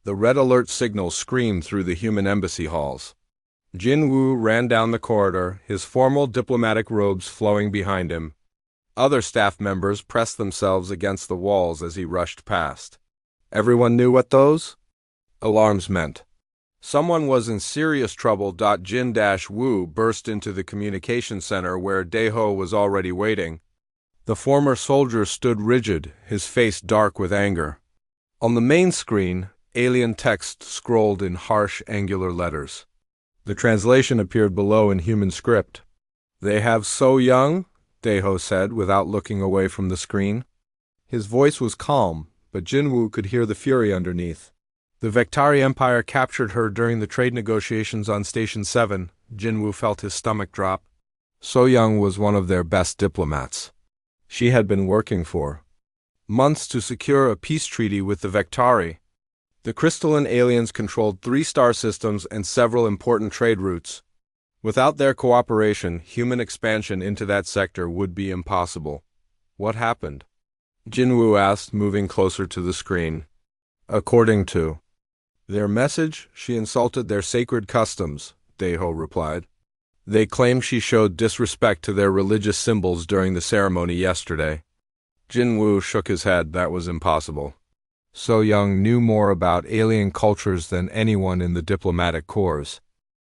The red alert signal screamed through the human embassy halls. Jin Woo ran down the corridor, his formal diplomatic robes flowing behind him. Other staff members pressed themselves against the walls as he rushed past. Everyone knew what those alarms meant. Someone was in serious trouble. Jin-Woo burst into the communication center where Daeho was already waiting. The former soldier stood rigid, his face dark with anger. On the main screen, alien text scrolled in harsh, angular letters. The translation appeared below in human script. "They have So Young," Daeho said without looking away from the screen. His voice was calm, but Jinwoo could hear the fury underneath. The Vectari Empire captured her during the trade negotiations on Station 7. Jinwoo felt his stomach drop. So Young was one of their best diplomats. She had been working for months to secure a peace treaty with the Vectari. The crystalline aliens controlled 3 star systems and several important trade routes. Without their cooperation, human expansion into that sector would be impossible. What happened? Jinwoo asked, moving closer to the screen. According to their message, she insulted their sacred customs, Daeho replied. They claim she showed disrespect to their religious symbols during the ceremony yesterday. Jinwoo shook his head. That was impossible. So Young knew more about alien cultures than anyone in the diplomatic corps.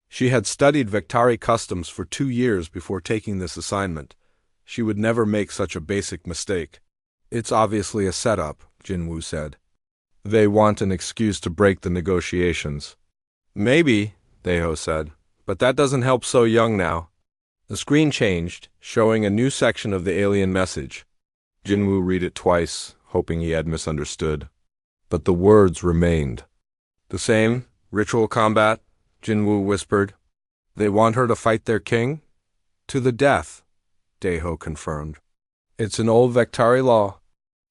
She had studied Vectari customs for 2 years before taking this assignment. She would never make such a basic mistake. It's obviously a setup, Jinwoo said. They want an excuse to break the negotiations. Maybe, Daeho said, but that doesn't help So Young now. The screen changed, showing a new section of the alien message. Jinwoo read it twice, hoping he had misunderstood. But the words remained. The same, ritual combat, Jinwoo whispered. They want her to fight their king? To the death, Daeho confirmed. It's an old Vectari law.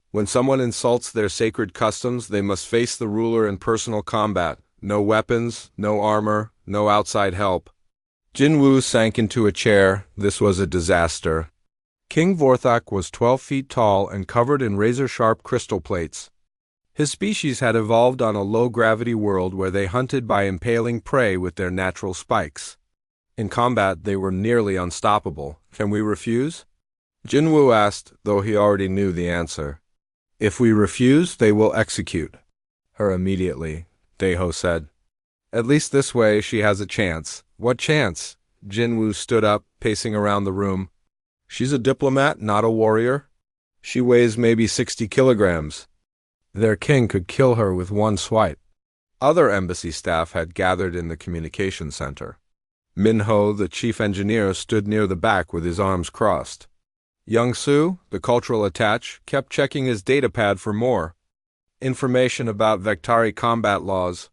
When someone insults their sacred customs, they must face the ruler in personal combat. No weapons, no armor, no outside help. Jinwoo sank into a chair. This was a disaster. King Vorthok was 12 feet tall and covered in razor-sharp crystal plates. His species had evolved on a low-gravity world where they hunted by impaling prey with their natural spikes. In combat, they were nearly unstoppable. Can we refuse? Jinwoo asked, though he already knew the answer. If we refuse, they will execute her immediately, Daeho said. At least this way she has a chance. What chance? Jinwoo stood up, pacing around the room. She's a diplomat, not a warrior. She weighs maybe 60 kilograms. Their king could kill her with one swipe. Other embassy staff had gathered in the communication center. Minho, the chief engineer, stood near the back with his arms crossed. Young-soo, the cultural attach, kept checking his datapad for more information about Vectari combat laws.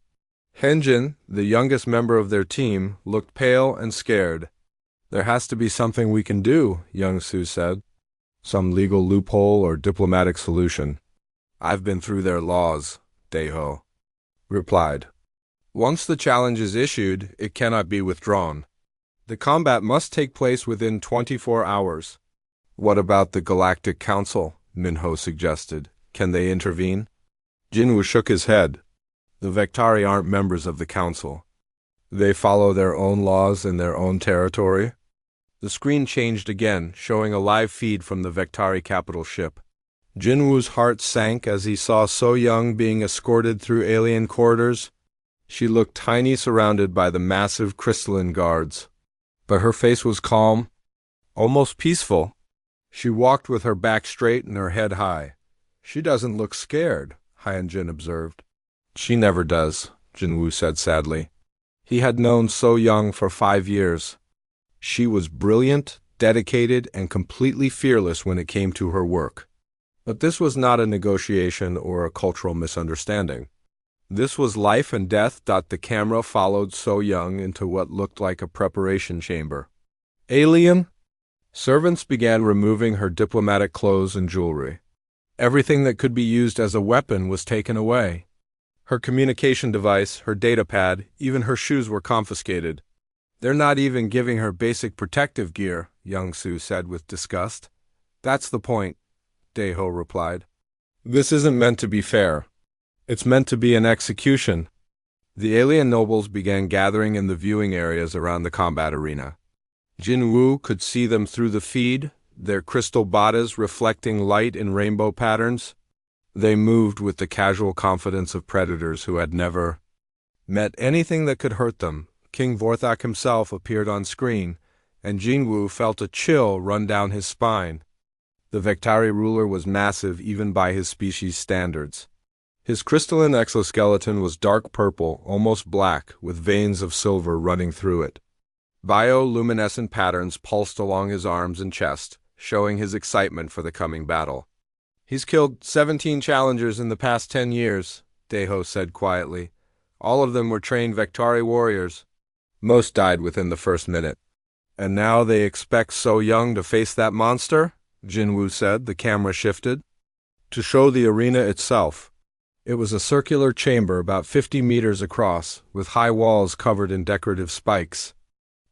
Henjin, the youngest member of their team, looked pale and scared. There has to be something we can do, Young-soo said. Some legal loophole or diplomatic solution. I've been through their laws, Daeho replied. Once the challenge is issued, it cannot be withdrawn. The combat must take place within 24 hours. What about the Galactic Council? Minho suggested. Can they intervene? Jinwoo shook his head. The Vectari aren't members of the Council. They follow their own laws in their own territory. The screen changed again, showing a live feed from the Vectari capital ship. Jinwoo's heart sank as he saw So Young being escorted through alien corridors. She looked tiny, surrounded by the massive crystalline guards. But her face was calm, almost peaceful. She walked with her back straight and her head high. She doesn't look scared, Hyunjin observed. She never does, Jinwoo said sadly. He had known So Young for 5 years. She was brilliant, dedicated, and completely fearless when it came to her work. But this was not a negotiation or a cultural misunderstanding. This was life and death. The camera followed So Young into what looked like a preparation chamber. Alien? Servants began removing her diplomatic clothes and jewelry. Everything that could be used as a weapon was taken away. Her communication device, her datapad, even her shoes were confiscated. They're not even giving her basic protective gear, Young-soo said with disgust. That's the point, Daeho replied. This isn't meant to be fair. It's meant to be an execution. The alien nobles began gathering in the viewing areas around the combat arena. Jin Woo could see them through the feed, their crystal bodies reflecting light in rainbow patterns. They moved with the casual confidence of predators who had never met anything that could hurt them. King Vorthok himself appeared on screen, and Jin Woo felt a chill run down his spine. The Vektari ruler was massive even by his species standards. His crystalline exoskeleton was dark purple, almost black, with veins of silver running through it. Bioluminescent patterns pulsed along his arms and chest, showing his excitement for the coming battle. "He's killed 17 challengers in the past 10 years, Deho said quietly. All of them were trained Vektari warriors. Most died within the first minute. And now they expect So Young to face that monster?" Jinwoo said. The camera shifted to show the arena itself. It was a circular chamber about 50 meters across, with high walls covered in decorative spikes.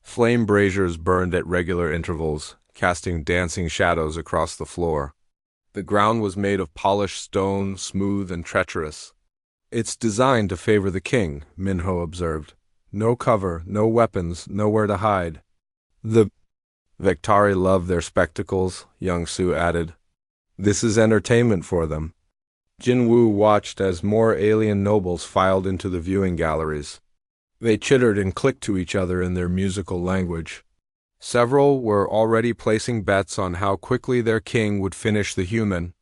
Flame braziers burned at regular intervals, casting dancing shadows across the floor. The ground was made of polished stone, smooth and treacherous. "It's designed to favor the king," Minho observed. "No cover, no weapons, nowhere to hide." "The Vektari love their spectacles," Young-Soo added. "This is entertainment for them." Jinwoo watched as more alien nobles filed into the viewing galleries. They chittered and clicked to each other in their musical language. Several were already placing bets on how quickly their king would finish the human.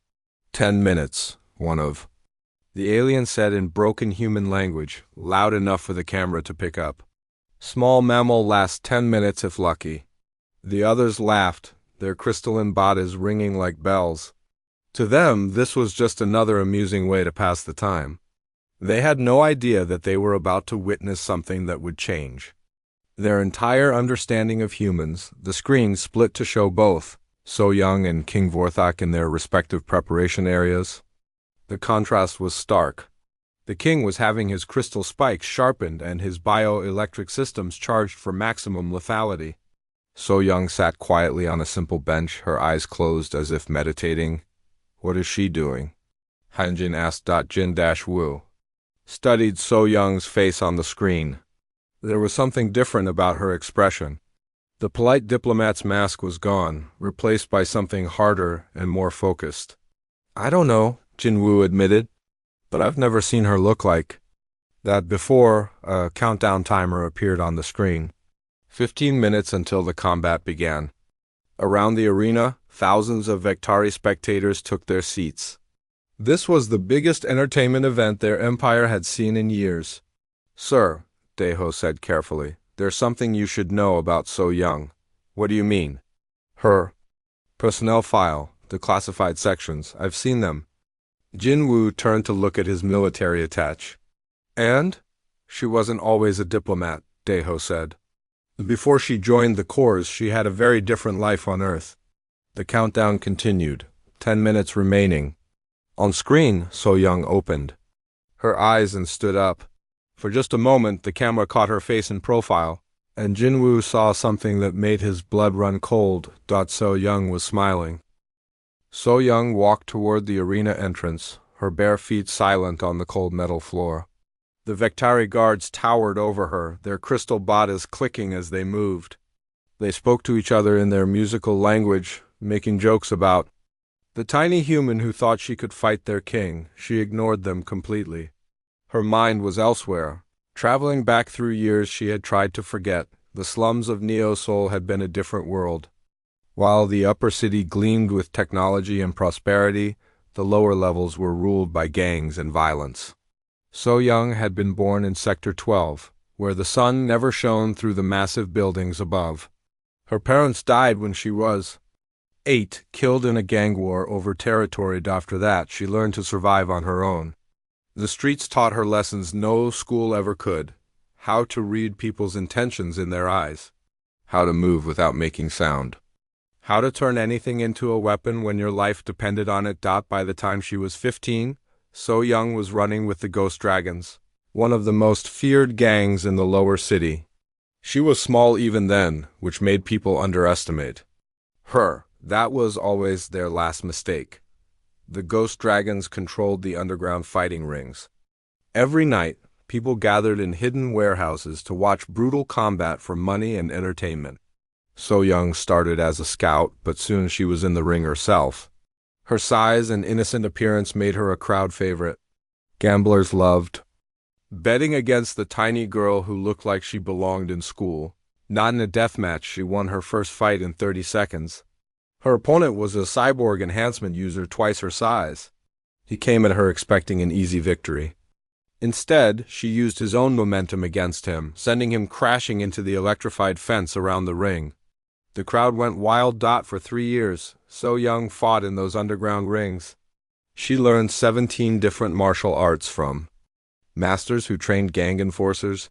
10 minutes, one of the alien said in broken human language, loud enough for the camera to pick up. "Small mammal lasts 10 minutes if lucky." The others laughed, their crystalline bodies ringing like bells. To them, this was just another amusing way to pass the time. They had no idea that they were about to witness something that would change their entire understanding of humans. The screen split to show both So Young and King Vorthok in their respective preparation areas. The contrast was stark. The king was having his crystal spikes sharpened and his bioelectric systems charged for maximum lethality. So Young sat quietly on a simple bench, her eyes closed as if meditating. "What is she doing?" Hanjin asked. Jin-Woo studied So Young's face on the screen. There was something different about her expression. The polite diplomat's mask was gone, replaced by something harder and more focused. "I don't know," Jinwoo admitted, "but I've never seen her look like that before." A countdown timer appeared on the screen. 15 minutes until the combat began. Around the arena, thousands of Vektari spectators took their seats. This was the biggest entertainment event their empire had seen in years. "Sir," Deho said carefully, "there's something you should know about So Young." "What do you mean?" "Her personnel file, the classified sections. I've seen them." Jinwoo turned to look at his military attach. "And? She wasn't always a diplomat," Deho said. "Before she joined the Corps, she had a very different life on Earth." The countdown continued. 10 minutes remaining. On screen, So Young opened her eyes and stood up. For just a moment, the camera caught her face in profile, and Jinwoo saw something that made his blood run cold. So Young was smiling. So Young walked toward the arena entrance, her bare feet silent on the cold metal floor. The Vektari guards towered over her, their crystal bodies clicking as they moved. They spoke to each other in their musical language, making jokes about the tiny human who thought she could fight their king. She ignored them completely. Her mind was elsewhere, traveling back through years she had tried to forget. The slums of Neo-Seoul had been a different world. While the upper city gleamed with technology and prosperity, the lower levels were ruled by gangs and violence. So Young had been born in Sector 12, where the sun never shone through the massive buildings above. Her parents died when she was 8, killed in a gang war over territory. After that, she learned to survive on her own. The streets taught her lessons no school ever could: how to read people's intentions in their eyes, how to move without making sound, how to turn anything into a weapon when your life depended on it. By the time she was 15, So Young was running with the Ghost Dragons, one of the most feared gangs in the lower city. She was small even then, which made people underestimate her. That was always their last mistake. The Ghost Dragons controlled the underground fighting rings. Every night, people gathered in hidden warehouses to watch brutal combat for money and entertainment. So Young started as a scout, but soon she was in the ring herself. Her size and innocent appearance made her a crowd favorite. Gamblers loved betting against the tiny girl who looked like she belonged in school. Not in a deathmatch, she won her first fight in 30 seconds. Her opponent was a cyborg enhancement user twice her size. He came at her expecting an easy victory. Instead, she used his own momentum against him, sending him crashing into the electrified fence around the ring. The crowd went wild. For 3 years, So Young fought in those underground rings. She learned 17 different martial arts from masters who trained gang enforcers.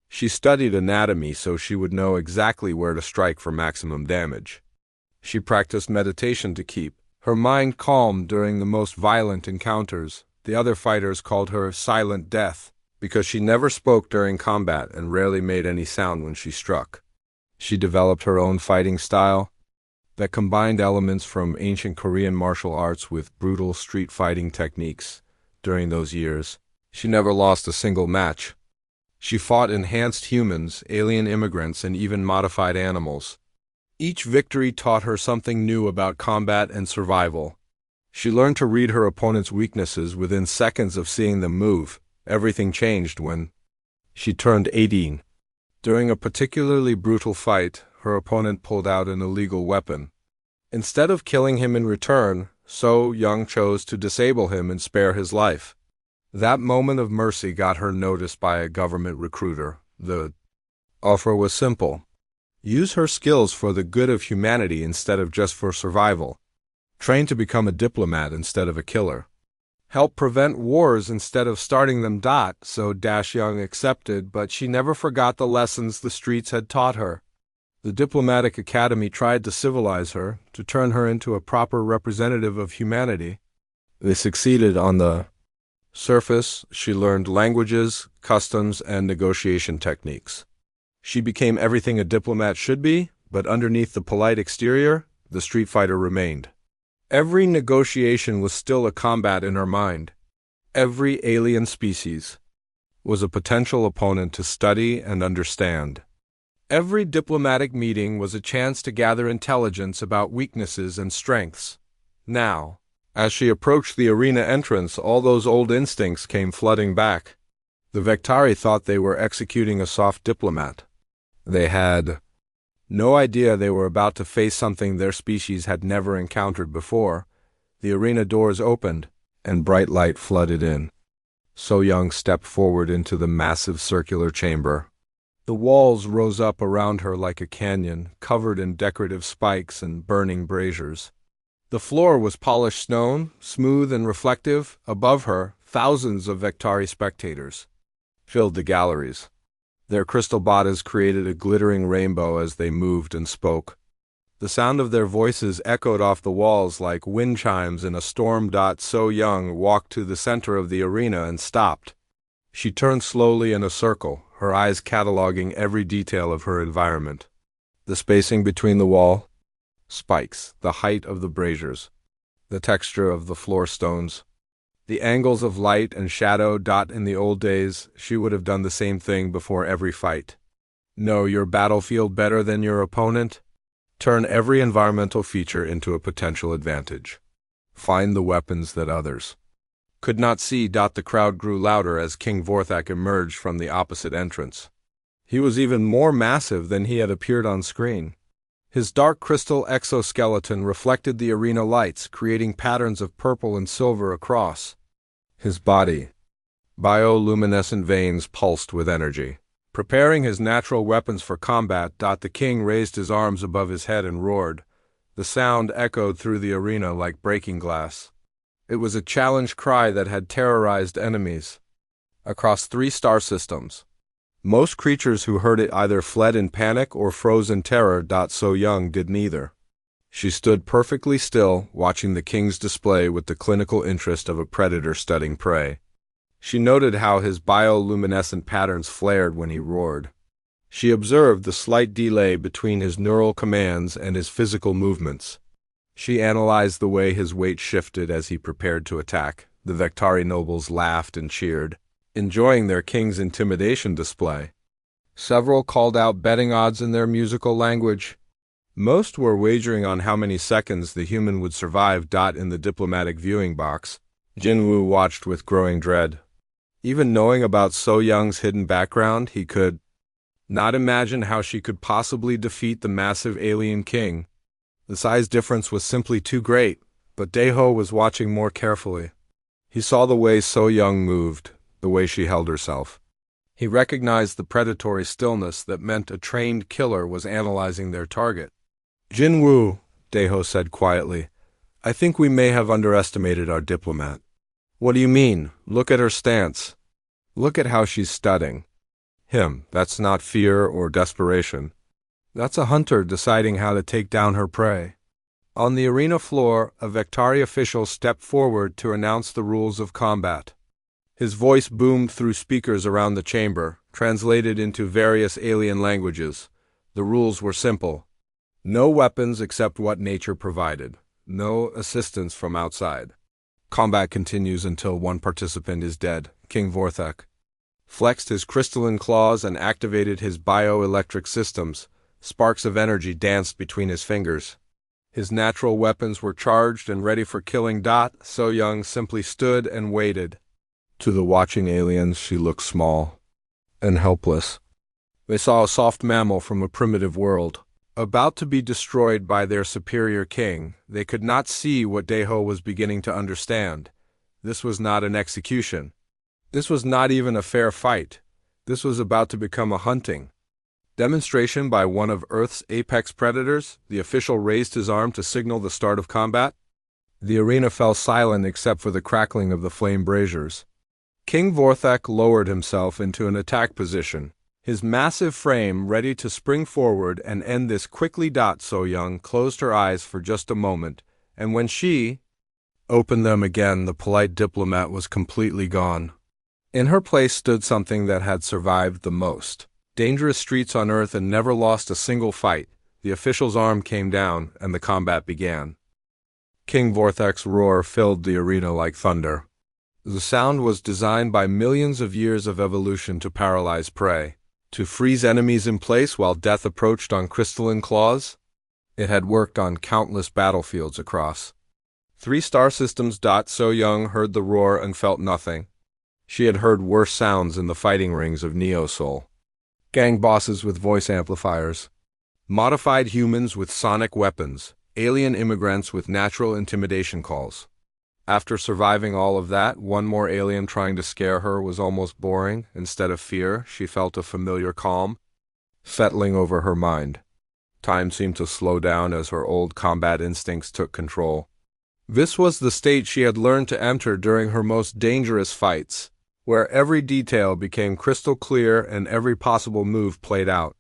She studied anatomy so she would know exactly where to strike for maximum damage. She practiced meditation to keep her mind calm during the most violent encounters. The other fighters called her Silent Death because she never spoke during combat and rarely made any sound when she struck. She developed her own fighting style that combined elements from ancient Korean martial arts with brutal street fighting techniques. During those years, she never lost a single match. She fought enhanced humans, alien immigrants, and even modified animals. Each victory taught her something new about combat and survival. She learned to read her opponent's weaknesses within seconds of seeing them move. Everything changed when she turned 18. During a particularly brutal fight, her opponent pulled out an illegal weapon. Instead of killing him in return, So Young chose to disable him and spare his life. That moment of mercy got her noticed by a government recruiter. The offer was simple. Use her skills for the good of humanity instead of just for survival. Train to become a diplomat instead of a killer. Help prevent wars instead of starting them. So Young accepted, but she never forgot the lessons the streets had taught her. The diplomatic academy tried to civilize her, to turn her into a proper representative of humanity. They succeeded on the surface. She learned languages, customs, and negotiation techniques. She became everything a diplomat should be, but underneath the polite exterior, the street fighter remained. Every negotiation was still a combat in her mind. Every alien species was a potential opponent to study and understand. Every diplomatic meeting was a chance to gather intelligence about weaknesses and strengths. Now, as she approached the arena entrance, all those old instincts came flooding back. The Vectari thought they were executing a soft diplomat. They had no idea they were about to face something their species had never encountered before. The arena doors opened, and bright light flooded in. So Young stepped forward into the massive circular chamber. The walls rose up around her like a canyon, covered in decorative spikes and burning braziers. The floor was polished stone, smooth and reflective. Above her, thousands of Vectari spectators filled the galleries. Their crystal bodies created a glittering rainbow as they moved and spoke. The sound of their voices echoed off the walls like wind chimes in a storm. So Young walked to the center of the arena and stopped. She turned slowly in a circle, her eyes cataloging every detail of her environment. The spacing between the wall spikes, the height of the braziers, the texture of the floor stones, the angles of light and shadow. In the old days, she would have done the same thing before every fight. Know your battlefield better than your opponent. Turn every environmental feature into a potential advantage. Find the weapons that others could not see. The crowd grew louder as King Vorthak emerged from the opposite entrance. He was even more massive than he had appeared on screen. His dark crystal exoskeleton reflected the arena lights, creating patterns of purple and silver across. His body, bioluminescent veins pulsed with energy. Preparing his natural weapons for combat. The king raised his arms above his head and roared. The sound echoed through the arena like breaking glass. It was a challenge cry that had terrorized enemies across 3 star systems. Most creatures who heard it either fled in panic or froze in terror. So Young did neither. She stood perfectly still, watching the king's display with the clinical interest of a predator studying prey. She noted how his bioluminescent patterns flared when he roared. She observed the slight delay between his neural commands and his physical movements. She analyzed the way his weight shifted as he prepared to attack. The Vectari nobles laughed and cheered. enjoying their king's intimidation display. Several called out betting odds in their musical language. Most were wagering on how many seconds the human would survive. In the diplomatic viewing box, Jinwoo watched with growing dread. Even knowing about So Young's hidden background, he could not imagine how she could possibly defeat the massive alien king. The size difference was simply too great, but Daeho was watching more carefully. He saw the way So Young moved, the way she held herself. He recognized the predatory stillness that meant a trained killer was analyzing their target. Jinwoo, Daeho said quietly, I think we may have underestimated our diplomat. What do you mean? Look at her stance. Look at how she's studying. That's not fear or desperation. That's a hunter deciding how to take down her prey. On the arena floor, a Vectari official stepped forward to announce the rules of combat. His voice boomed through speakers around the chamber, translated into various alien languages. The rules were simple. No weapons except what nature provided. No assistance from outside. Combat continues until one participant is dead. King Vorthek flexed his crystalline claws and activated his bioelectric systems. Sparks of energy danced between his fingers. His natural weapons were charged and ready for killing. So Young simply stood and waited. To the watching aliens, she looked small and helpless. They saw a soft mammal from a primitive world, about to be destroyed by their superior king. They could not see what Daeho was beginning to understand. This was not an execution. This was not even a fair fight. This was about to become a hunting demonstration by one of Earth's apex predators. The official raised his arm to signal the start of combat. The arena fell silent except for the crackling of the flame braziers. King Vorthek lowered himself into an attack position, his massive frame ready to spring forward and end this quickly. So Young closed her eyes for just a moment, and when she opened them again, the polite diplomat was completely gone. In her place stood something that had survived the most dangerous streets on Earth and never lost a single fight. The official's arm came down, and the combat began. King Vorthek's roar filled the arena like thunder. The sound was designed by millions of years of evolution to paralyze prey, to freeze enemies in place while death approached on crystalline claws. It had worked on countless battlefields across 3 star systems. So Young heard the roar and felt nothing. She had heard worse sounds in the fighting rings of Neo-Sol. Gang bosses with voice amplifiers, modified humans with sonic weapons, alien immigrants with natural intimidation calls. After surviving all of that, one more alien trying to scare her was almost boring. Instead of fear, she felt a familiar calm settling over her mind. Time seemed to slow down as her old combat instincts took control. This was the state she had learned to enter during her most dangerous fights, where every detail became crystal clear and every possible move played out.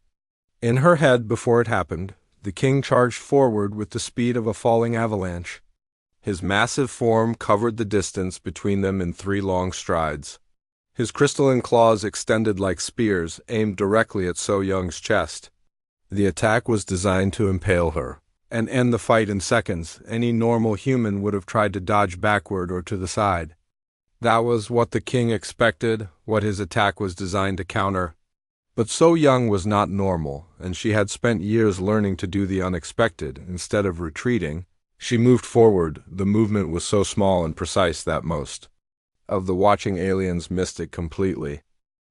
In her head, before it happened, the king charged forward with the speed of a falling avalanche. His massive form covered the distance between them in 3 long strides. His crystalline claws extended like spears, aimed directly at So Young's chest. The attack was designed to impale her and end the fight in seconds. Any normal human would have tried to dodge backward or to the side. That was what the king expected, what his attack was designed to counter. But So Young was not normal, and she had spent years learning to do the unexpected. Instead of retreating, she moved forward. The movement was so small and precise that most of the watching aliens missed it completely.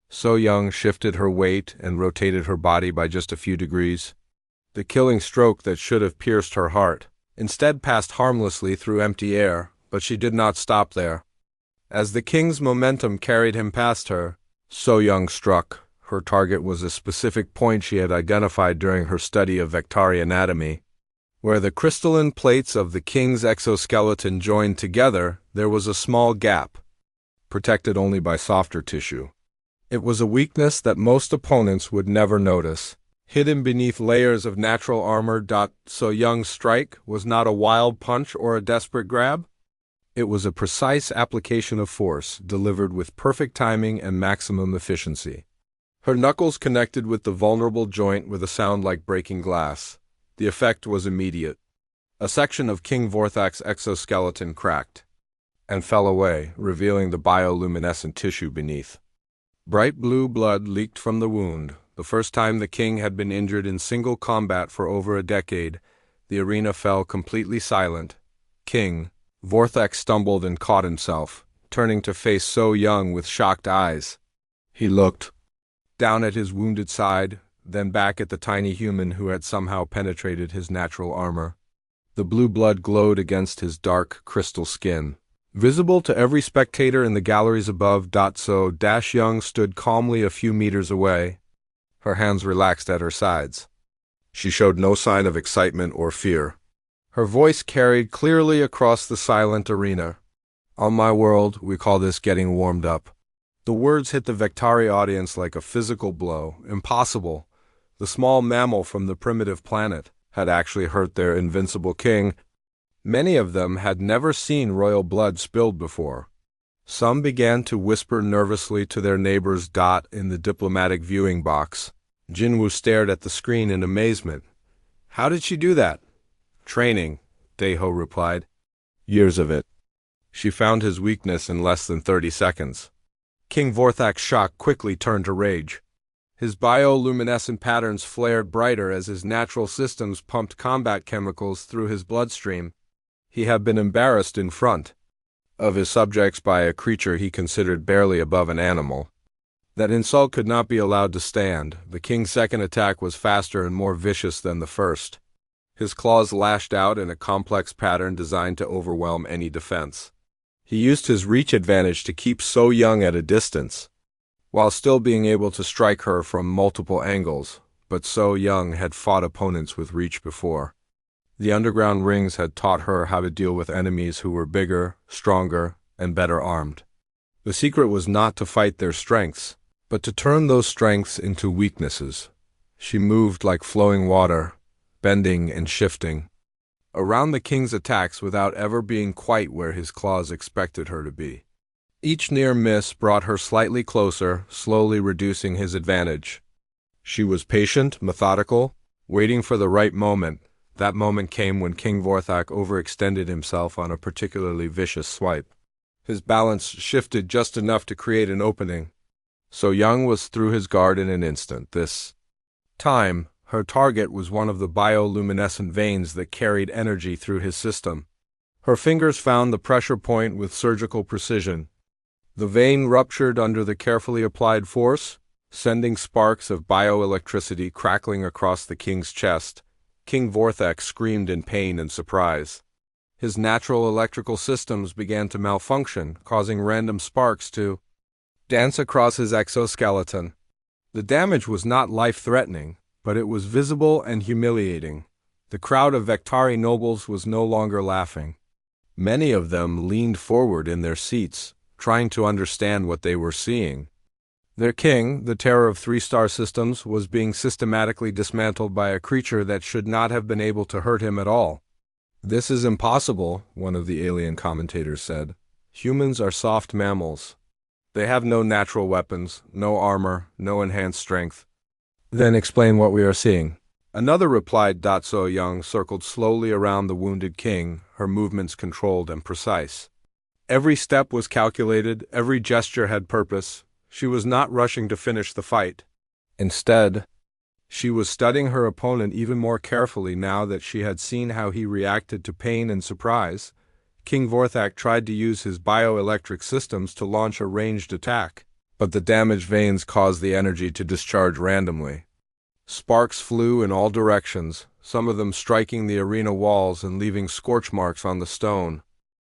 So Young shifted her weight and rotated her body by just a few degrees. The killing stroke that should have pierced her heart instead passed harmlessly through empty air, but she did not stop there. As the king's momentum carried him past her, So Young struck. Her target was a specific point she had identified during her study of Vectari anatomy. Where the crystalline plates of the king's exoskeleton joined together, there was a small gap, protected only by softer tissue. It was a weakness that most opponents would never notice, hidden beneath layers of natural armor. So Young's strike was not a wild punch or a desperate grab. It was a precise application of force, delivered with perfect timing and maximum efficiency. Her knuckles connected with the vulnerable joint with a sound like breaking glass. The effect was immediate. A section of King Vorthek's exoskeleton cracked and fell away, revealing the bioluminescent tissue beneath. Bright blue blood leaked from the wound. The first time the king had been injured in single combat for over a decade, the arena fell completely silent. King Vorthak stumbled and caught himself, turning to face So Young with shocked eyes. He looked down at his wounded side, then back at the tiny human who had somehow penetrated his natural armor. The blue blood glowed against his dark, crystal skin. Visible to every spectator in the galleries above, So Young stood calmly a few meters away, her hands relaxed at her sides. She showed no sign of excitement or fear. Her voice carried clearly across the silent arena. On my world, we call this getting warmed up. The words hit the Vectari audience like a physical blow. Impossible. The small mammal from the primitive planet had actually hurt their invincible king. Many of them had never seen royal blood spilled before. Some began to whisper nervously to their neighbors. In the diplomatic viewing box, Jinwoo stared at the screen in amazement. How did she do that? Training, Daeho replied. Years of it. She found his weakness in less than 30 seconds. King Vorthak's shock quickly turned to rage. His bioluminescent patterns flared brighter as his natural systems pumped combat chemicals through his bloodstream. He had been embarrassed in front of his subjects by a creature he considered barely above an animal. That insult could not be allowed to stand. The king's second attack was faster and more vicious than the first. His claws lashed out in a complex pattern designed to overwhelm any defense. He used his reach advantage to keep So Young at a distance, while still being able to strike her from multiple angles, but So Young had fought opponents with reach before. The underground rings had taught her how to deal with enemies who were bigger, stronger, and better armed. The secret was not to fight their strengths, but to turn those strengths into weaknesses. She moved like flowing water, bending and shifting around the king's attacks without ever being quite where his claws expected her to be. Each near miss brought her slightly closer, slowly reducing his advantage. She was patient, methodical, waiting for the right moment. That moment came when King Vorthak overextended himself on a particularly vicious swipe. His balance shifted just enough to create an opening. So Young was through his guard in an instant. This time, her target was one of the bioluminescent veins that carried energy through his system. Her fingers found the pressure point with surgical precision. The vein ruptured under the carefully applied force, sending sparks of bioelectricity crackling across the king's chest. King Vorthak screamed in pain and surprise. His natural electrical systems began to malfunction, causing random sparks to dance across his exoskeleton. The damage was not life-threatening, but it was visible and humiliating. The crowd of Vectari nobles was no longer laughing. Many of them leaned forward in their seats, trying to understand what they were seeing. Their king, the terror of three-star systems, was being systematically dismantled by a creature that should not have been able to hurt him at all. This is impossible, one of the alien commentators said. Humans are soft mammals. They have no natural weapons, no armor, no enhanced strength. Then explain what we are seeing. Another replied. So Young circled slowly around the wounded king, her movements controlled and precise. Every step was calculated, every gesture had purpose. She was not rushing to finish the fight. Instead, she was studying her opponent even more carefully now that she had seen how he reacted to pain and surprise. King Vorthak tried to use his bioelectric systems to launch a ranged attack, but the damaged veins caused the energy to discharge randomly. Sparks flew in all directions, some of them striking the arena walls and leaving scorch marks on the stone.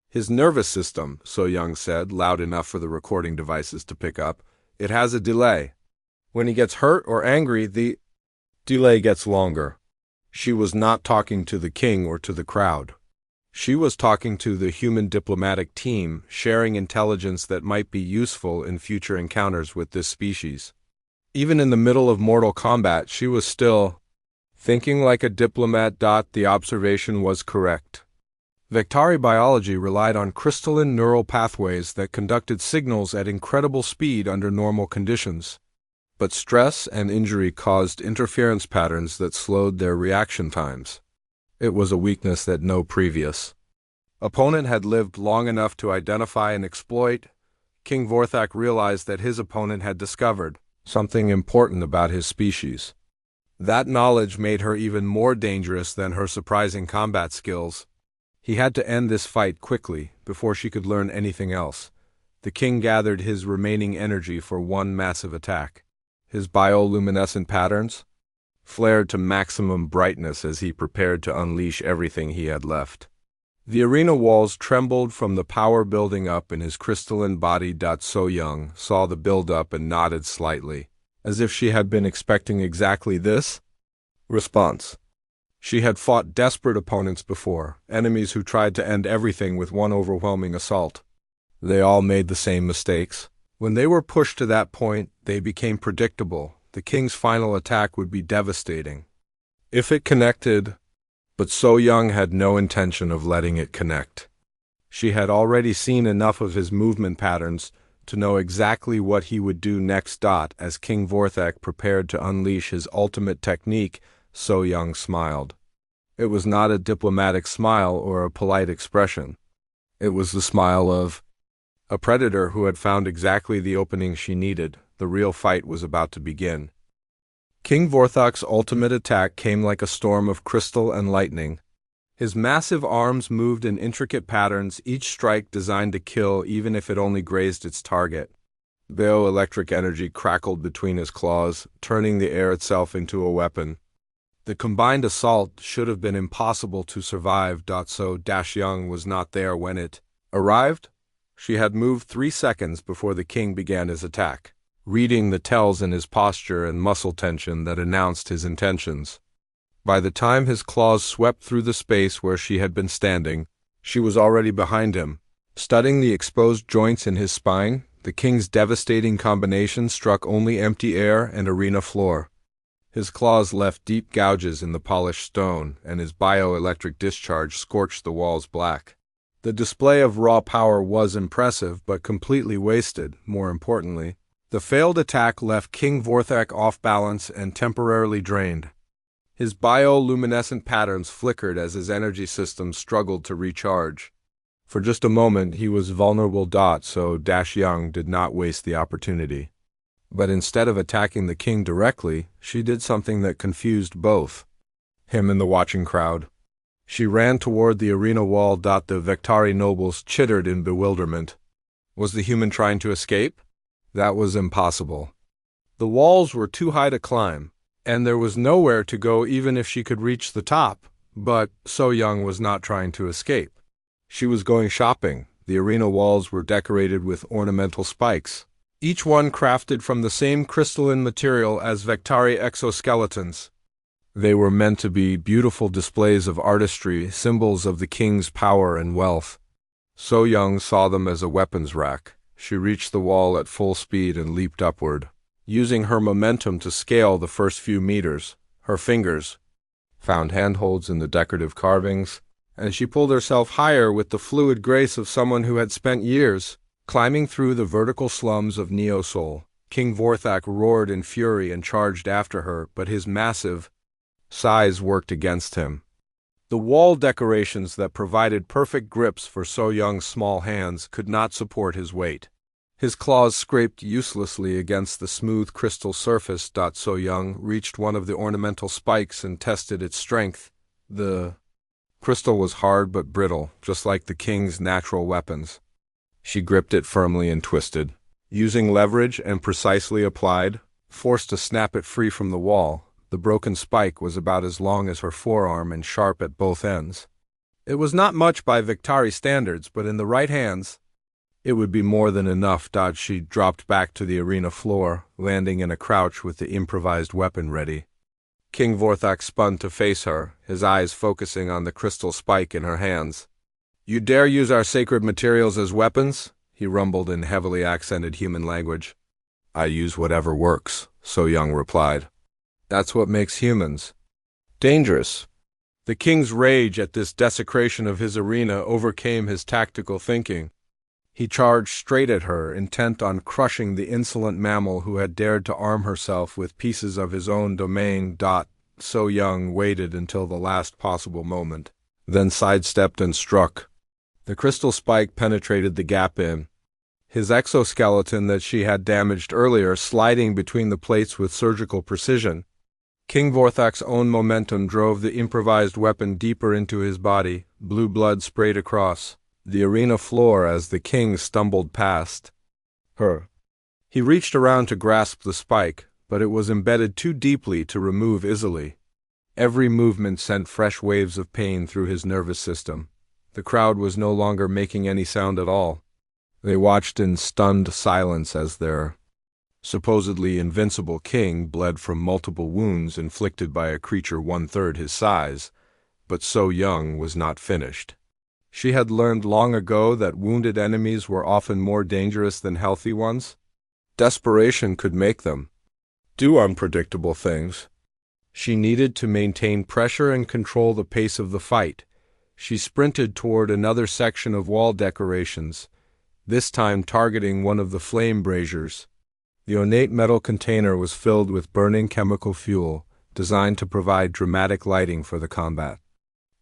His nervous system, So Young said, loud enough for the recording devices to pick up, it has a delay. When he gets hurt or angry, the delay gets longer. She was not talking to the king or to the crowd. She was talking to the human diplomatic team, sharing intelligence that might be useful in future encounters with this species. Even in the middle of mortal combat, she was still thinking like a diplomat. The observation was correct. Vectari biology relied on crystalline neural pathways that conducted signals at incredible speed under normal conditions. But stress and injury caused interference patterns that slowed their reaction times. It was a weakness that no previous opponent had lived long enough to identify and exploit. King Vorthak realized that his opponent had discovered something important about his species. That knowledge made her even more dangerous than her surprising combat skills. He had to end this fight quickly, before she could learn anything else. The king gathered his remaining energy for one massive attack. His bioluminescent patterns flared to maximum brightness as he prepared to unleash everything he had left. The arena walls trembled from the power building up in his crystalline body. So Young saw the build-up and nodded slightly, as if she had been expecting exactly this response. She had fought desperate opponents before, enemies who tried to end everything with one overwhelming assault. They all made the same mistakes. When they were pushed to that point, they became predictable. The king's final attack would be devastating. If it connected, but So Young had no intention of letting it connect. She had already seen enough of his movement patterns to know exactly what he would do next. As King Vorthak prepared to unleash his ultimate technique, So Young smiled. It was not a diplomatic smile or a polite expression. It was the smile of a predator who had found exactly the opening she needed. The real fight was about to begin. King Vorthak's ultimate attack came like a storm of crystal and lightning. His massive arms moved in intricate patterns, each strike designed to kill even if it only grazed its target. Bioelectric energy crackled between his claws, turning the air itself into a weapon. The combined assault should have been impossible to survive. So Young was not there when it arrived. She had moved 3 seconds before the king began his attack, reading the tells in his posture and muscle tension that announced his intentions. By the time his claws swept through the space where she had been standing, she was already behind him. Studying the exposed joints in his spine, the king's devastating combination struck only empty air and arena floor. His claws left deep gouges in the polished stone, and his bioelectric discharge scorched the walls black. The display of raw power was impressive, but completely wasted. More importantly, the failed attack left King Vorthak off balance and temporarily drained. His bioluminescent patterns flickered as his energy system struggled to recharge. For just a moment he was vulnerable. So Young did not waste the opportunity. But instead of attacking the king directly, she did something that confused both him and the watching crowd. She ran toward the arena wall. The Vektari nobles chittered in bewilderment. Was the human trying to escape? That was impossible. The walls were too high to climb, and there was nowhere to go even if she could reach the top. But So Young was not trying to escape. She was going shopping. The arena walls were decorated with ornamental spikes, each one crafted from the same crystalline material as Vektari exoskeletons. They were meant to be beautiful displays of artistry, symbols of the king's power and wealth. So Young saw them as a weapons rack. She reached the wall at full speed and leaped upward, using her momentum to scale the first few meters. Her fingers found handholds in the decorative carvings, and she pulled herself higher with the fluid grace of someone who had spent years climbing through the vertical slums of Neosol. King Vorthak roared in fury and charged after her, but his massive size worked against him. The wall decorations that provided perfect grips for So Young's small hands could not support his weight. His claws scraped uselessly against the smooth crystal surface. So Young reached one of the ornamental spikes and tested its strength. The crystal was hard but brittle, just like the king's natural weapons. She gripped it firmly and twisted. Using leverage and precisely applied, forced to snap it free from the wall. The broken spike was about as long as her forearm and sharp at both ends. It was not much by Vektari standards, but in the right hands, it would be more than enough. She dropped back to the arena floor, landing in a crouch with the improvised weapon ready. King Vorthak spun to face her, his eyes focusing on the crystal spike in her hands. "You dare use our sacred materials as weapons?" he rumbled in heavily accented human language. "I use whatever works," So Young replied. "That's what makes humans dangerous." The king's rage at this desecration of his arena overcame his tactical thinking. He charged straight at her, intent on crushing the insolent mammal who had dared to arm herself with pieces of his own domain. So Young waited until the last possible moment, then sidestepped and struck. The crystal spike penetrated the gap in his exoskeleton that she had damaged earlier sliding between the plates with surgical precision. King Vorthak's own momentum drove the improvised weapon deeper into his body. Blue blood sprayed across the arena floor as the king stumbled past her. He reached around to grasp the spike, but it was embedded too deeply to remove easily. Every movement sent fresh waves of pain through his nervous system. The crowd was no longer making any sound at all. They watched in stunned silence as their supposedly invincible king bled from multiple wounds inflicted by a creature one-third his size, but so young was not finished. She had learned long ago that wounded enemies were often more dangerous than healthy ones. Desperation could make them do unpredictable things. She needed to maintain pressure and control the pace of the fight. She sprinted toward another section of wall decorations, this time targeting one of the flame braziers. The ornate metal container was filled with burning chemical fuel, designed to provide dramatic lighting for the combat.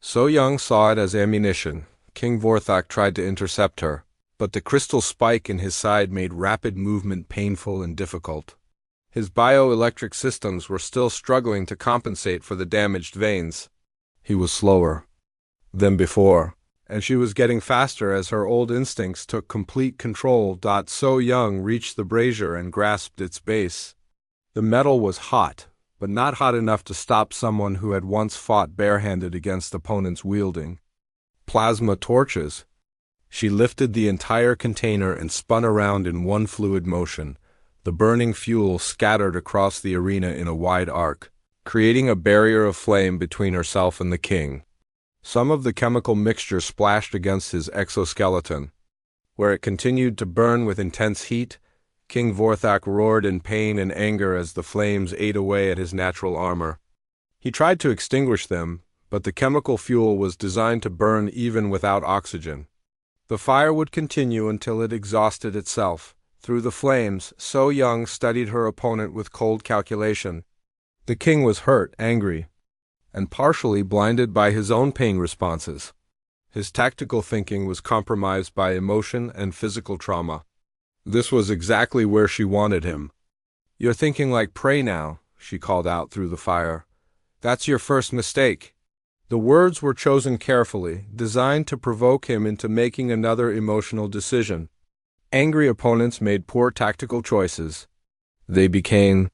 So Young saw it as ammunition. King Vorthak tried to intercept her, but the crystal spike in his side made rapid movement painful and difficult. His bioelectric systems were still struggling to compensate for the damaged veins. He was slower than before, and she was getting faster as her old instincts took complete control. So Young reached the brazier and grasped its base. The metal was hot, but not hot enough to stop someone who had once fought barehanded against opponents wielding plasma torches. She lifted the entire container and spun around in one fluid motion. The burning fuel scattered across the arena in a wide arc, creating a barrier of flame between herself and the king. Some of the chemical mixture splashed against his exoskeleton. Where it continued to burn with intense heat, King Vorthak roared in pain and anger as the flames ate away at his natural armor. He tried to extinguish them, but the chemical fuel was designed to burn even without oxygen. The fire would continue until it exhausted itself. Through the flames, So Young studied her opponent with cold calculation. The king was hurt, angry, and partially blinded by his own pain responses. His tactical thinking was compromised by emotion and physical trauma. This was exactly where she wanted him. "You're thinking like prey now," she called out through the fire. "That's your first mistake." The words were chosen carefully, designed to provoke him into making another emotional decision. Angry opponents made poor tactical choices. They became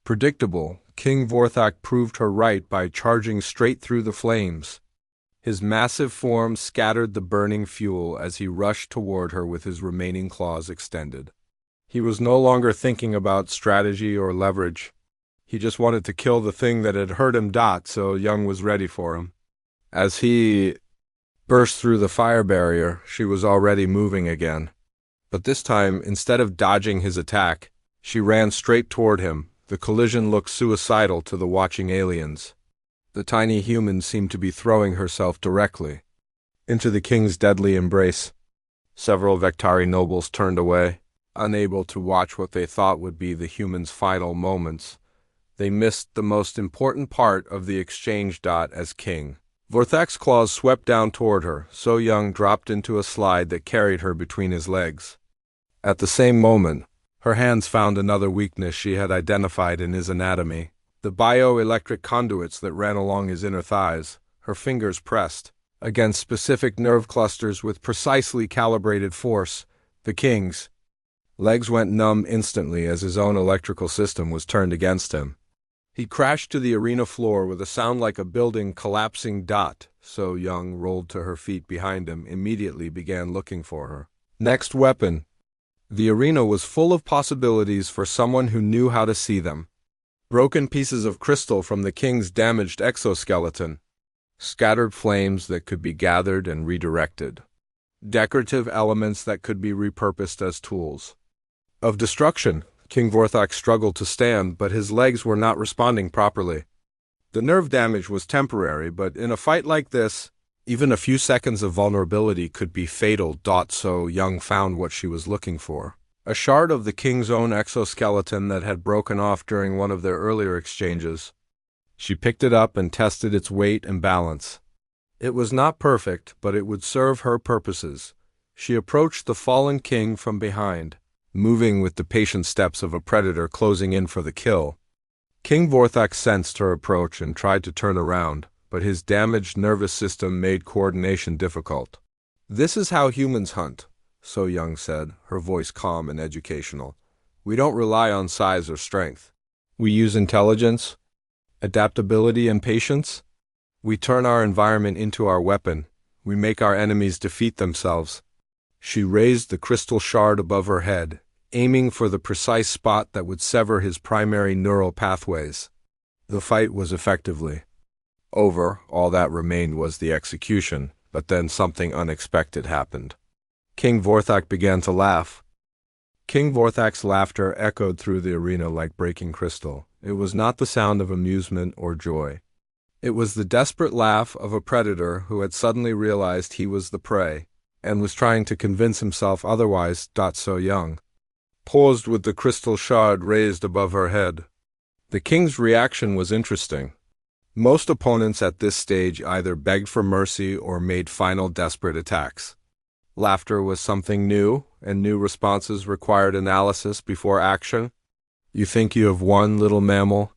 predictable. King Vorthak proved her right by charging straight through the flames. His massive form scattered the burning fuel as he rushed toward her with his remaining claws extended. He was no longer thinking about strategy or leverage. He just wanted to kill the thing that had hurt him. So Young was ready for him. As he burst through the fire barrier, she was already moving again. But this time, instead of dodging his attack, she ran straight toward him. The collision looked suicidal to the watching aliens. The tiny human seemed to be throwing herself directly into the king's deadly embrace. Several Vectari nobles turned away, unable to watch what they thought would be the human's final moments. They missed the most important part of the exchange. As King Vorthak's claws swept down toward her, So Young dropped into a slide that carried her between his legs. At the same moment, her hands found another weakness she had identified in his anatomy, the bioelectric conduits that ran along his inner thighs. Her fingers pressed against specific nerve clusters with precisely calibrated force. The king's legs went numb instantly as his own electrical system was turned against him. He crashed to the arena floor with a sound like a building collapsing. So Young rolled to her feet behind him, immediately began looking for her next weapon. The arena was full of possibilities for someone who knew how to see them. Broken pieces of crystal from the king's damaged exoskeleton, scattered flames that could be gathered and redirected, decorative elements that could be repurposed as tools of destruction. King Vorthak struggled to stand, but his legs were not responding properly. The nerve damage was temporary, but in a fight like this, even a few seconds of vulnerability could be fatal. So Young found what she was looking for. A shard of the king's own exoskeleton that had broken off during one of their earlier exchanges. She picked it up and tested its weight and balance. It was not perfect, but it would serve her purposes. She approached the fallen king from behind, moving with the patient steps of a predator closing in for the kill. King Vorthak sensed her approach and tried to turn around, but his damaged nervous system made coordination difficult. "This is how humans hunt," So Young said, her voice calm and educational. "We don't rely on size or strength. We use intelligence, adaptability, and patience. We turn our environment into our weapon. We make our enemies defeat themselves." She raised the crystal shard above her head, aiming for the precise spot that would sever his primary neural pathways. The fight was effectively over. All that remained was the execution, but then something unexpected happened. King Vorthak began to laugh. King Vorthak's laughter echoed through the arena like breaking crystal. It was not the sound of amusement or joy. It was the desperate laugh of a predator who had suddenly realized he was the prey, and was trying to convince himself otherwise. So Young paused with the crystal shard raised above her head. The king's reaction was interesting. Most opponents at this stage either begged for mercy or made final desperate attacks. Laughter was something new, and new responses required analysis before action. "You think you have won, little mammal?"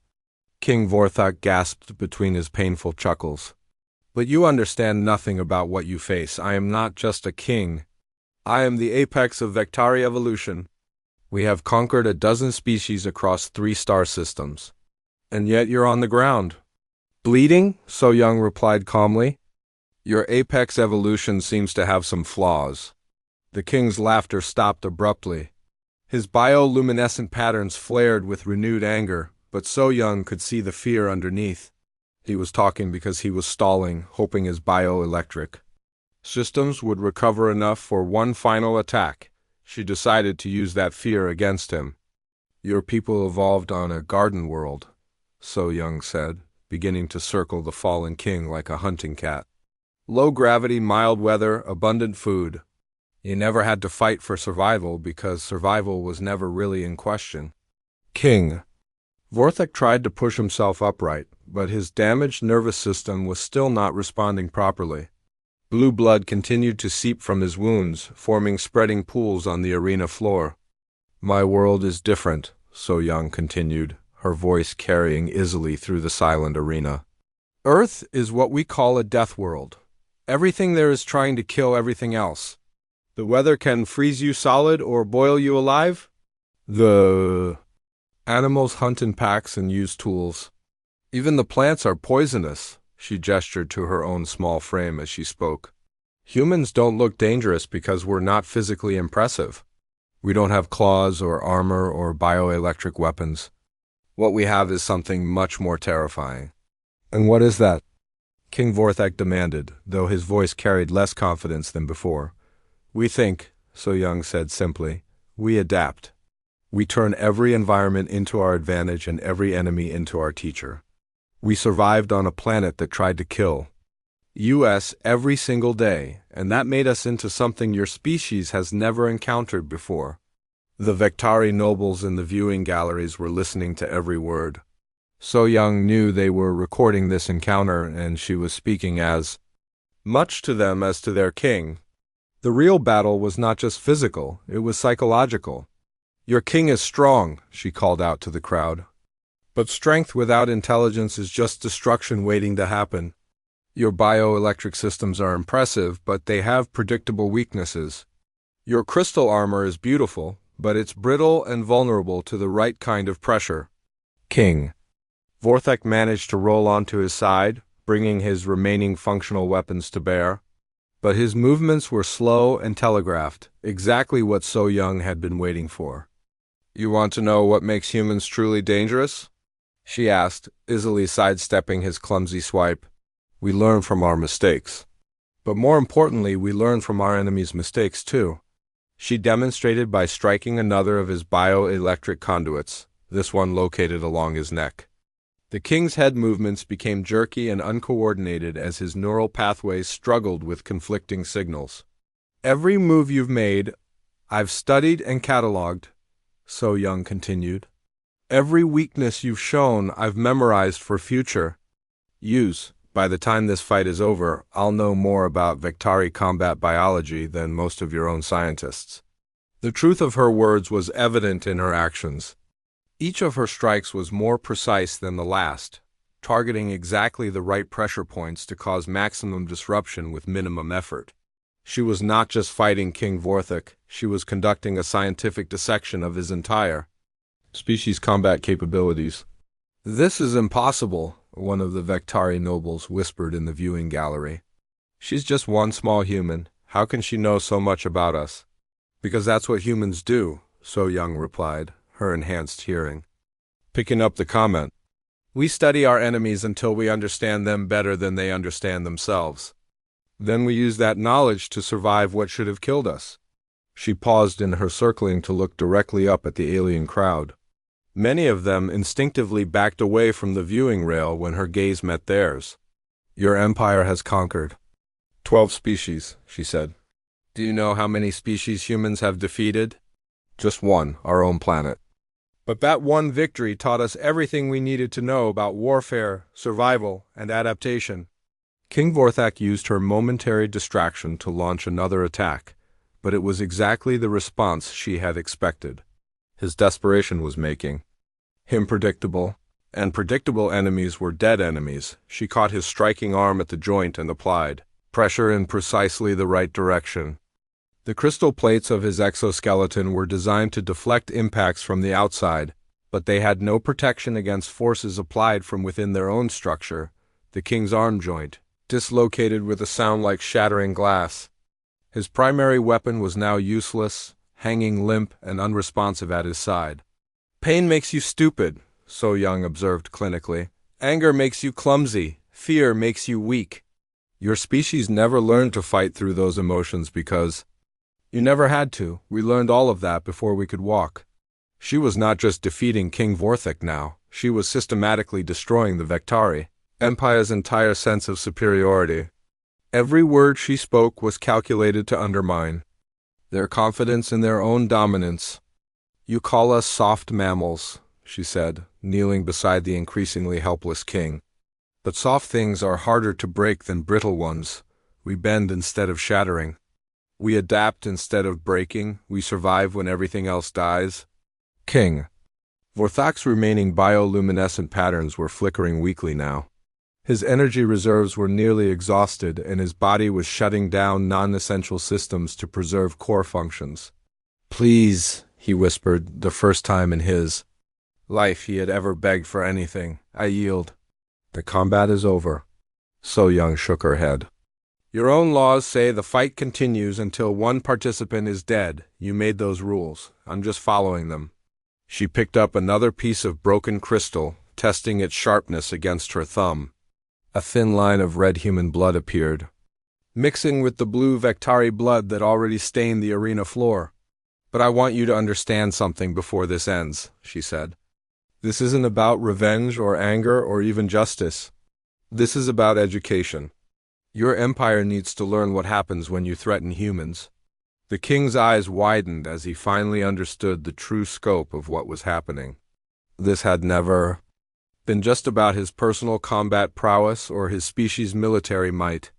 King Vorthak gasped between his painful chuckles. "But you understand nothing about what you face. I am not just a king. I am the apex of Vectari evolution. We have conquered a dozen species across 3 star systems. And yet you're on the ground." "Bleeding?" So Young replied calmly. "Your apex evolution seems to have some flaws." The king's laughter stopped abruptly. His bioluminescent patterns flared with renewed anger, but So Young could see the fear underneath. He was talking because he was stalling, hoping his bioelectric systems would recover enough for one final attack. She decided to use that fear against him. "Your people evolved on a garden world," So Young said, beginning to circle the fallen king like a hunting cat. "Low gravity, mild weather, abundant food. You never had to fight for survival because survival was never really in question." "King." Vorthak tried to push himself upright, but his damaged nervous system was still not responding properly. Blue blood continued to seep from his wounds, forming spreading pools on the arena floor. "My world is different," So Young continued, her voice carrying easily through the silent arena. "Earth is what we call a death world. Everything there is trying to kill everything else. The weather can freeze you solid or boil you alive. The animals hunt in packs and use tools. Even the plants are poisonous." She gestured to her own small frame as she spoke. "Humans don't look dangerous because we're not physically impressive. We don't have claws or armor or bioelectric weapons. What we have is something much more terrifying." "And what is that?" King Vorthak demanded, though his voice carried less confidence than before. "We think," So Young said simply. "We adapt. We turn every environment into our advantage and every enemy into our teacher. We survived on a planet that tried to kill us every single day, and that made us into something your species has never encountered before." The Vectari nobles in the viewing galleries were listening to every word. So Young knew they were recording this encounter, and she was speaking as much to them as to their king. The real battle was not just physical, it was psychological. "Your king is strong," she called out to the crowd. "But strength without intelligence is just destruction waiting to happen. Your bioelectric systems are impressive, but they have predictable weaknesses. Your crystal armor is beautiful, but it's brittle and vulnerable to the right kind of pressure." "King." Vorthak managed to roll onto his side, bringing his remaining functional weapons to bear. But his movements were slow and telegraphed, exactly what So Young had been waiting for. "You want to know what makes humans truly dangerous?" she asked, easily sidestepping his clumsy swipe. "We learn from our mistakes. But more importantly, we learn from our enemy's mistakes too." She demonstrated by striking another of his bioelectric conduits, this one located along his neck. The king's head movements became jerky and uncoordinated as his neural pathways struggled with conflicting signals. "Every move you've made, I've studied and cataloged," So Young continued. "Every weakness you've shown, I've memorized for future use. By the time this fight is over, I'll know more about Vektari combat biology than most of your own scientists." The truth of her words was evident in her actions. Each of her strikes was more precise than the last, targeting exactly the right pressure points to cause maximum disruption with minimum effort. She was not just fighting King Vorthok, she was conducting a scientific dissection of his entire species combat capabilities. "This is impossible," one of the Vektari nobles whispered in the viewing gallery. "She's just one small human. How can she know so much about us?" "Because that's what humans do," So Young replied, her enhanced hearing. Picking up the comment, "We study our enemies until we understand them better than they understand themselves. Then we use that knowledge to survive what should have killed us." She paused in her circling to look directly up at the alien crowd. Many of them instinctively backed away from the viewing rail when her gaze met theirs. "Your empire has conquered 12 species," she said. "Do you know how many species humans have defeated?" "Just one, our own planet. But that one victory taught us everything we needed to know about warfare, survival, and adaptation." King Vorthok used her momentary distraction to launch another attack, but it was exactly the response she had expected. His desperation was making him predictable, and predictable enemies were dead enemies. She caught his striking arm at the joint and applied pressure in precisely the right direction. The crystal plates of his exoskeleton were designed to deflect impacts from the outside, but they had no protection against forces applied from within their own structure. The king's arm joint dislocated with a sound like shattering glass. His primary weapon was now useless, hanging limp and unresponsive at his side. "Pain makes you stupid," So Young observed clinically. "Anger makes you clumsy. Fear makes you weak. Your species never learned to fight through those emotions because you never had to. We learned all of that before we could walk." She was not just defeating King Vorthok now, she was systematically destroying the Vektari Empire's entire sense of superiority. Every word she spoke was calculated to undermine their confidence in their own dominance. "You call us soft mammals," she said, kneeling beside the increasingly helpless king. "But soft things are harder to break than brittle ones. We bend instead of shattering. We adapt instead of breaking. We survive when everything else dies." King Vorthok's remaining bioluminescent patterns were flickering weakly now. His energy reserves were nearly exhausted, and his body was shutting down non-essential systems to preserve core functions. "Please," he whispered, the first time in his life he had ever begged for anything. "I yield. The combat is over." So Young shook her head. "Your own laws say the fight continues until one participant is dead. You made those rules. I'm just following them." She picked up another piece of broken crystal, testing its sharpness against her thumb. A thin line of red human blood appeared, mixing with the blue Vektari blood that already stained the arena floor. "But I want you to understand something before this ends," she said. "This isn't about revenge or anger or even justice. This is about education. Your empire needs to learn what happens when you threaten humans." The king's eyes widened as he finally understood the true scope of what was happening. This had never been just about his personal combat prowess or his species' military might.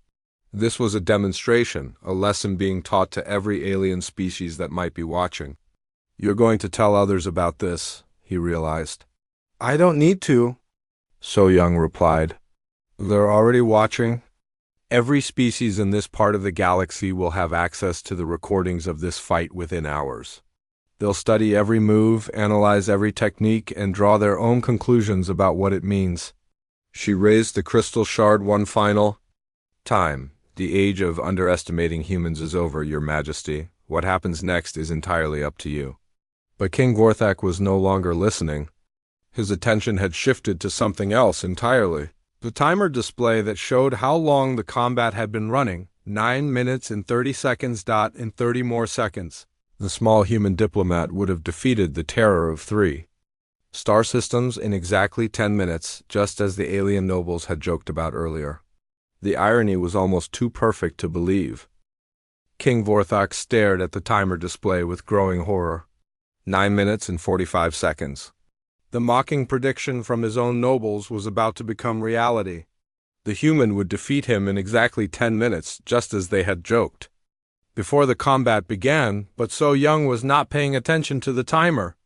This was a demonstration, a lesson being taught to every alien species that might be watching. "You're going to tell others about this," he realized. "I don't need to," So Young replied. "They're already watching. Every species in this part of the galaxy will have access to the recordings of this fight within hours. They'll study every move, analyze every technique, and draw their own conclusions about what it means." She raised the crystal shard one final time. "The age of underestimating humans is over, Your Majesty. What happens next is entirely up to you." But King Vorthok was no longer listening. His attention had shifted to something else entirely. The timer display that showed how long the combat had been running, 9 minutes and 30 seconds. In 30 more seconds, the small human diplomat would have defeated the terror of 3 star systems in exactly 10 minutes, just as the alien nobles had joked about earlier. The irony was almost too perfect to believe. King Vorthok stared at the timer display with growing horror. 9 minutes and 45 seconds. The mocking prediction from his own nobles was about to become reality. The human would defeat him in exactly 10 minutes, just as they had joked. Before the combat began, but So Young was not paying attention to the timer.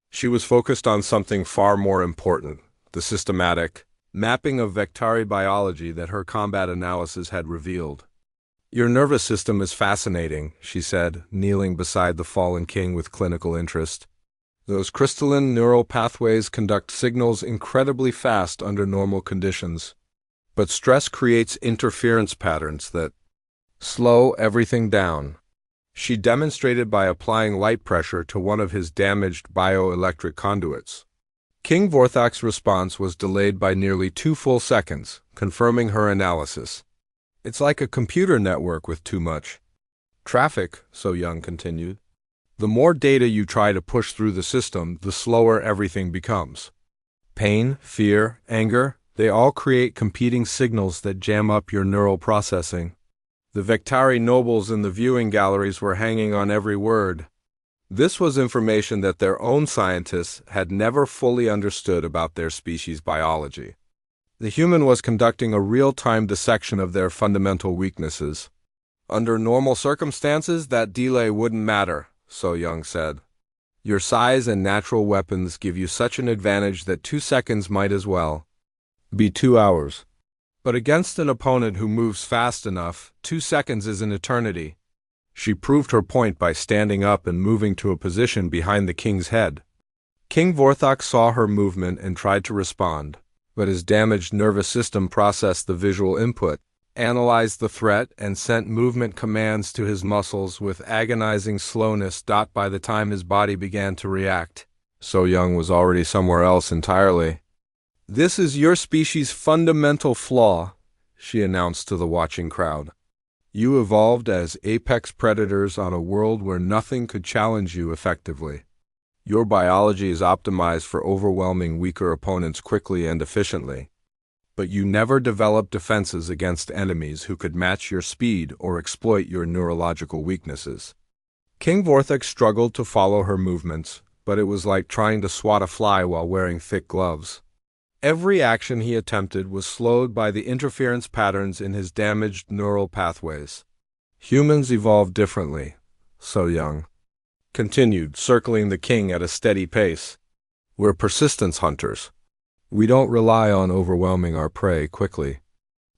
She was focused on something far more important, the systematic mapping of Vectari biology that her combat analysis had revealed. "Your nervous system is fascinating," she said, kneeling beside the fallen king with clinical interest. "Those crystalline neural pathways conduct signals incredibly fast under normal conditions. But stress creates interference patterns that slow everything down." She demonstrated by applying light pressure to one of his damaged bioelectric conduits. King Vorthok's response was delayed by nearly 2 full seconds, confirming her analysis. "It's like a computer network with too much traffic," So Young continued. "The more data you try to push through the system, the slower everything becomes. Pain, fear, anger, they all create competing signals that jam up your neural processing." The Vectari nobles in the viewing galleries were hanging on every word. This was information that their own scientists had never fully understood about their species' biology. The human was conducting a real-time dissection of their fundamental weaknesses. "Under normal circumstances, that delay wouldn't matter," So Young said. "Your size and natural weapons give you such an advantage that 2 seconds might as well be 2 hours. But against an opponent who moves fast enough, 2 seconds is an eternity." She proved her point by standing up and moving to a position behind the king's head. King Vorthok saw her movement and tried to respond, but his damaged nervous system processed the visual input, analyzed the threat, and sent movement commands to his muscles with agonizing slowness. By the time his body began to react, So Young was already somewhere else entirely. "This is your species' fundamental flaw," she announced to the watching crowd. "You evolved as apex predators on a world where nothing could challenge you effectively. Your biology is optimized for overwhelming weaker opponents quickly and efficiently. But you never developed defenses against enemies who could match your speed or exploit your neurological weaknesses." King Vorthok struggled to follow her movements, but it was like trying to swat a fly while wearing thick gloves. Every action he attempted was slowed by the interference patterns in his damaged neural pathways. "Humans evolved differently," So Young continued, circling the king at a steady pace. "We're persistence hunters. We don't rely on overwhelming our prey quickly.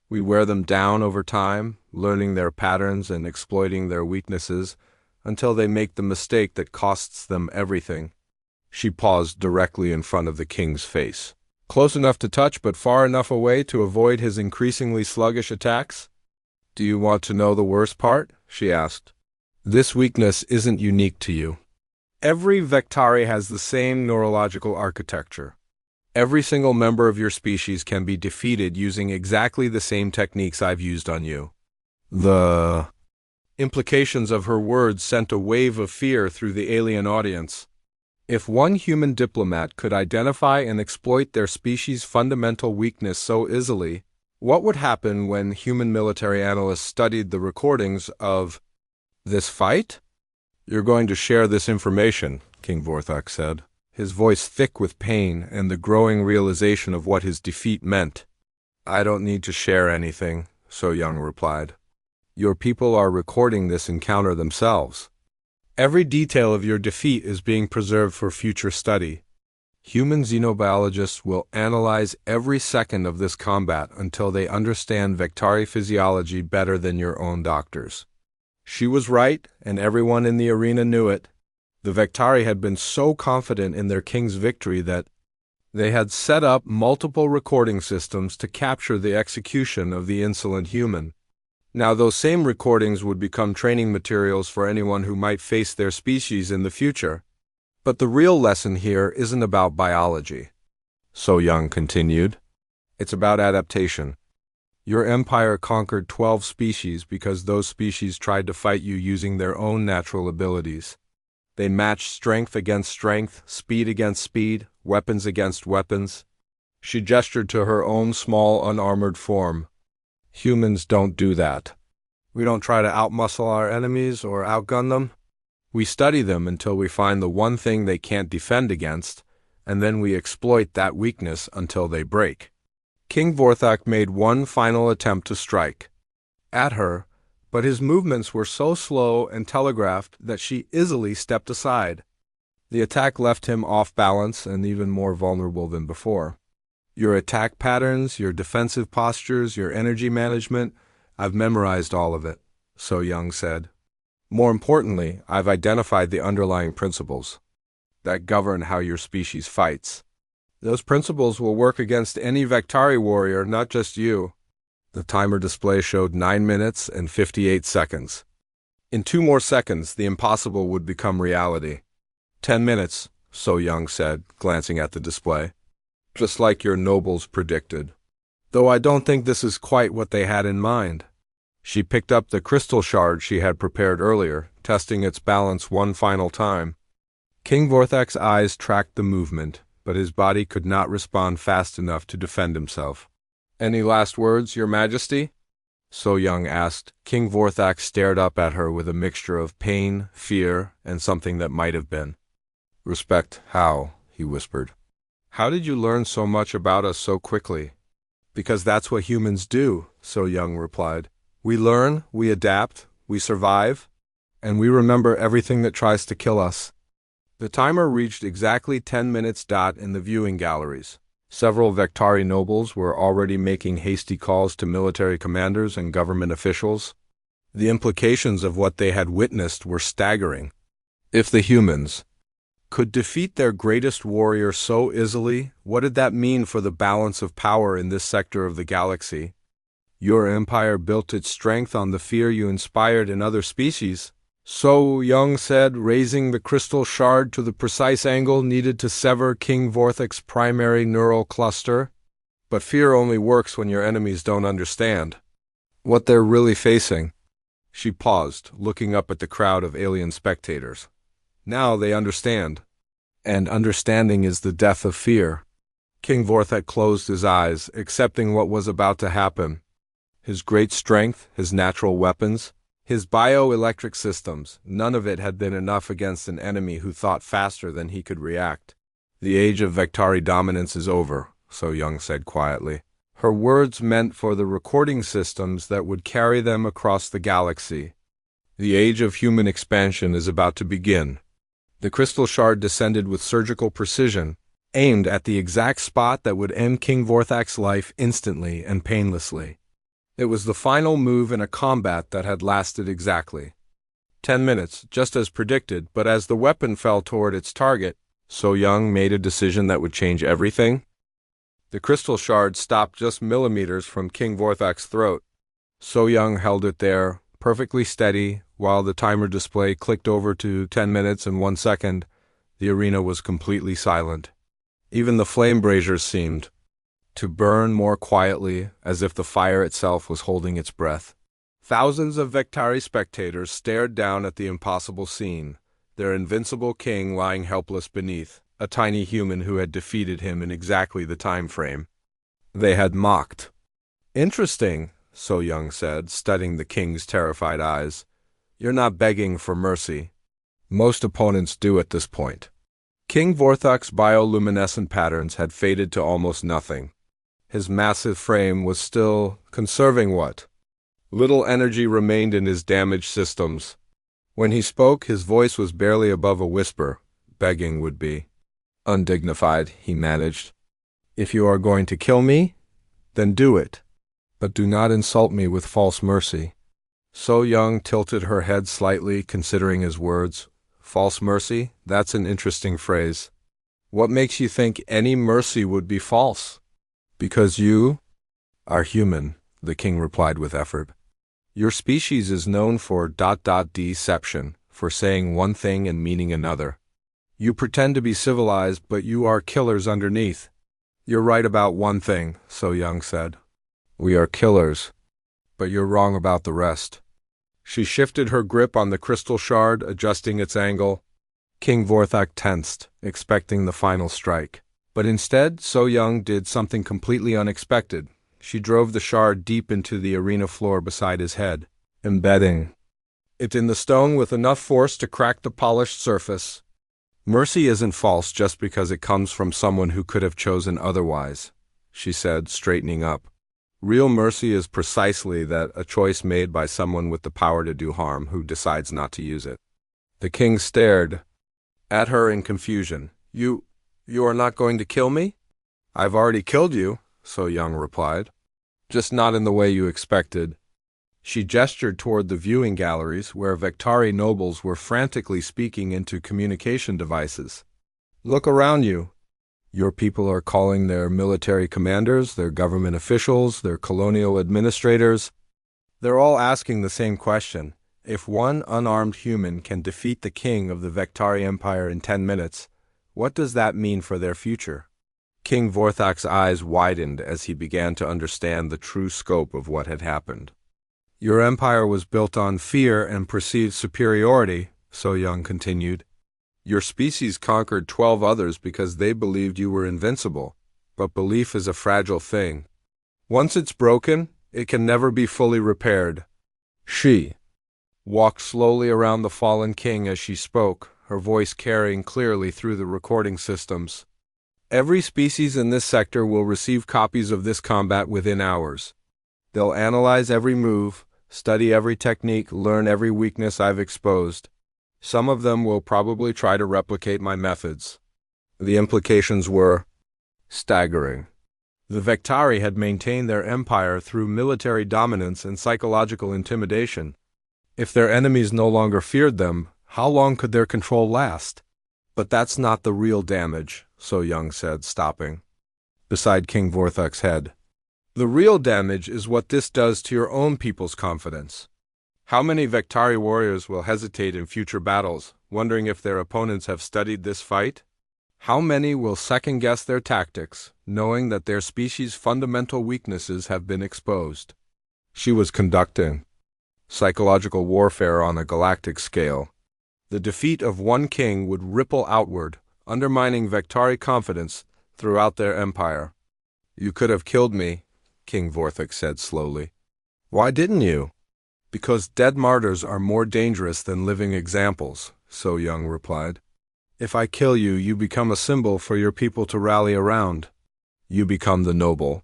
We wear them down over time, learning their patterns and exploiting their weaknesses until they make the mistake that costs them everything." She paused directly in front of the king's face. "Close enough to touch but far enough away to avoid his increasingly sluggish attacks? Do you want to know the worst part?" she asked. "This weakness isn't unique to you. Every Vectari has the same neurological architecture. Every single member of your species can be defeated using exactly the same techniques I've used on you." The implications of her words sent a wave of fear through the alien audience. If one human diplomat could identify and exploit their species' fundamental weakness so easily, what would happen when human military analysts studied the recordings of this fight? "You're going to share this information," King Vorthok said, his voice thick with pain and the growing realization of what his defeat meant. "I don't need to share anything," So Young replied. "Your people are recording this encounter themselves. Every detail of your defeat is being preserved for future study. Human xenobiologists will analyze every second of this combat until they understand Vectari physiology better than your own doctors." She was right, and everyone in the arena knew it. The Vectari had been so confident in their king's victory that they had set up multiple recording systems to capture the execution of the insolent human. Now those same recordings would become training materials for anyone who might face their species in the future. But the real lesson here isn't about biology, So Young continued. It's about adaptation. Your empire conquered 12 species because those species tried to fight you using their own natural abilities. They matched strength against strength, speed against speed, weapons against weapons. She gestured to her own small, unarmored form. Humans don't do that. We don't try to outmuscle our enemies or outgun them. We study them until we find the one thing they can't defend against, and then we exploit that weakness until they break. King Vorthak made one final attempt to strike at her, but his movements were so slow and telegraphed that she easily stepped aside. The attack left him off balance and even more vulnerable than before. Your attack patterns, your defensive postures, your energy management, I've memorized all of it, So Young said. More importantly, I've identified the underlying principles that govern how your species fights. Those principles will work against any Vectari warrior, not just you. The timer display showed 9 minutes and 58 seconds. In 2 more seconds, the impossible would become reality. 10 minutes, So Young said, glancing at the display. Just like your nobles predicted. Though I don't think this is quite what they had in mind. She picked up the crystal shard she had prepared earlier, testing its balance one final time. King Vorthak's eyes tracked the movement, but his body could not respond fast enough to defend himself. Any last words, Your Majesty? So Young asked. King Vorthak stared up at her with a mixture of pain, fear, and something that might have been. Respect how? He whispered. How did you learn so much about us so quickly? Because that's what humans do, So Young replied. We learn, we adapt, we survive, and we remember everything that tries to kill us. The timer reached exactly 10 minutes in the viewing galleries. Several Vectari nobles were already making hasty calls to military commanders and government officials. The implications of what they had witnessed were staggering. If the humans could defeat their greatest warrior so easily, what did that mean for the balance of power in this sector of the galaxy? Your empire built its strength on the fear you inspired in other species, So Young said, raising the crystal shard to the precise angle needed to sever King Vorthak's primary neural cluster. But fear only works when your enemies don't understand what they're really facing. She paused, looking up at the crowd of alien spectators. Now they understand. And understanding is the death of fear. King Vorthak closed his eyes, accepting what was about to happen. His great strength, his natural weapons, his bioelectric systems, none of it had been enough against an enemy who thought faster than he could react. The age of Vectari dominance is over, So Young said quietly. Her words meant for the recording systems that would carry them across the galaxy. The age of human expansion is about to begin. The crystal shard descended with surgical precision, aimed at the exact spot that would end King Vorthak's life instantly and painlessly. It was the final move in a combat that had lasted exactly 10 minutes, just as predicted, but as the weapon fell toward its target, So Young made a decision that would change everything. The crystal shard stopped just millimeters from King Vorthak's throat. So Young held it there, perfectly steady, while the timer display clicked over to 10 minutes and 1 second. The arena was completely silent. Even the flame braziers seemed to burn more quietly, as if the fire itself was holding its breath. Thousands of Vectari spectators stared down at the impossible scene, their invincible king lying helpless beneath, a tiny human who had defeated him in exactly the time frame they had mocked. Interesting, So Young said, studying the king's terrified eyes. You're not begging for mercy. Most opponents do at this point. King Vorthak's bioluminescent patterns had faded to almost nothing. His massive frame was still conserving what little energy remained in his damaged systems. When he spoke, his voice was barely above a whisper. Begging would be undignified, he managed. If you are going to kill me, then do it. But do not insult me with false mercy. So Young tilted her head slightly, considering his words. False mercy? That's an interesting phrase. What makes you think any mercy would be false? Because you are human, the king replied with effort. Your species is known for deception, for saying one thing and meaning another. You pretend to be civilized, but you are killers underneath. You're right about one thing, So Young said. We are killers, but you're wrong about the rest. She shifted her grip on the crystal shard, adjusting its angle. King Vorthak tensed, expecting the final strike. But instead, So Young did something completely unexpected. She drove the shard deep into the arena floor beside his head, embedding it in the stone with enough force to crack the polished surface. Mercy isn't false just because it comes from someone who could have chosen otherwise, she said, straightening up. Real mercy is precisely that, a choice made by someone with the power to do harm who decides not to use it. The king stared at her in confusion. You are not going to kill me? I've already killed you, So Young replied. Just not in the way you expected. She gestured toward the viewing galleries where Vektari nobles were frantically speaking into communication devices. Look around you. Your people are calling their military commanders, their government officials, their colonial administrators. They're all asking the same question. If one unarmed human can defeat the king of the Vektari Empire in 10 minutes, what does that mean for their future? King Vorthok's eyes widened as he began to understand the true scope of what had happened. Your empire was built on fear and perceived superiority, So Young continued. Your species conquered 12 others because they believed you were invincible, but belief is a fragile thing. Once it's broken, it can never be fully repaired. She walked slowly around the fallen king as she spoke, her voice carrying clearly through the recording systems. Every species in this sector will receive copies of this combat within hours. They'll analyze every move, study every technique, learn every weakness I've exposed. Some of them will probably try to replicate my methods. The implications were staggering. The Vektari had maintained their empire through military dominance and psychological intimidation. If their enemies no longer feared them, how long could their control last? But that's not the real damage, So Young said, stopping beside King Vorthok's head. The real damage is what this does to your own people's confidence. How many Vektari warriors will hesitate in future battles, wondering if their opponents have studied this fight? How many will second-guess their tactics, knowing that their species' fundamental weaknesses have been exposed? She was conducting psychological warfare on a galactic scale. The defeat of one king would ripple outward, undermining Vektari confidence throughout their empire. You could have killed me, King Vorthok said slowly. Why didn't you? Because dead martyrs are more dangerous than living examples, So Young replied. If I kill you, you become a symbol for your people to rally around. You become the noble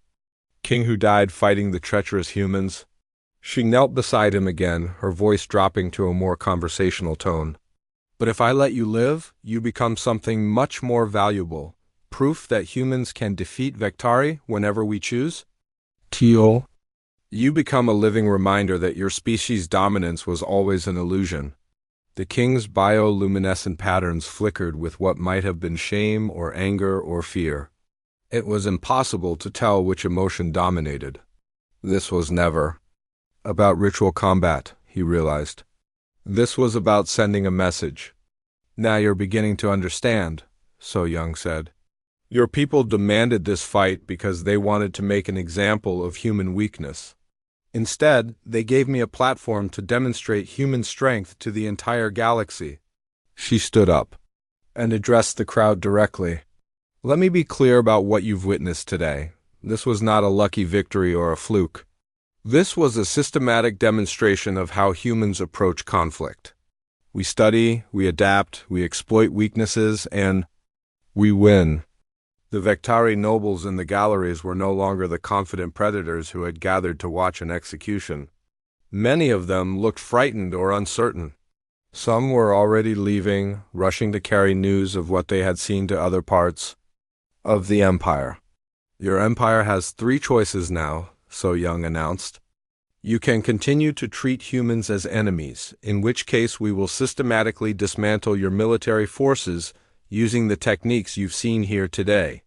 king who died fighting the treacherous humans. She knelt beside him again, her voice dropping to a more conversational tone. But if I let you live, you become something much more valuable. Proof that humans can defeat Vektari whenever we choose. Teal. You become a living reminder that your species' dominance was always an illusion. The king's bioluminescent patterns flickered with what might have been shame or anger or fear. It was impossible to tell which emotion dominated. This was never about ritual combat, he realized. This was about sending a message. Now you're beginning to understand, So Young said. Your people demanded this fight because they wanted to make an example of human weakness. Instead, they gave me a platform to demonstrate human strength to the entire galaxy. She stood up and addressed the crowd directly. Let me be clear about what you've witnessed today. This was not a lucky victory or a fluke. This was a systematic demonstration of how humans approach conflict. We study, we adapt, we exploit weaknesses, and we win. The Vektari nobles in the galleries were no longer the confident predators who had gathered to watch an execution. Many of them looked frightened or uncertain. Some were already leaving, rushing to carry news of what they had seen to other parts of the empire. Your empire has 3 choices now, So Young announced. You can continue to treat humans as enemies, in which case we will systematically dismantle your military forces using the techniques you've seen here today.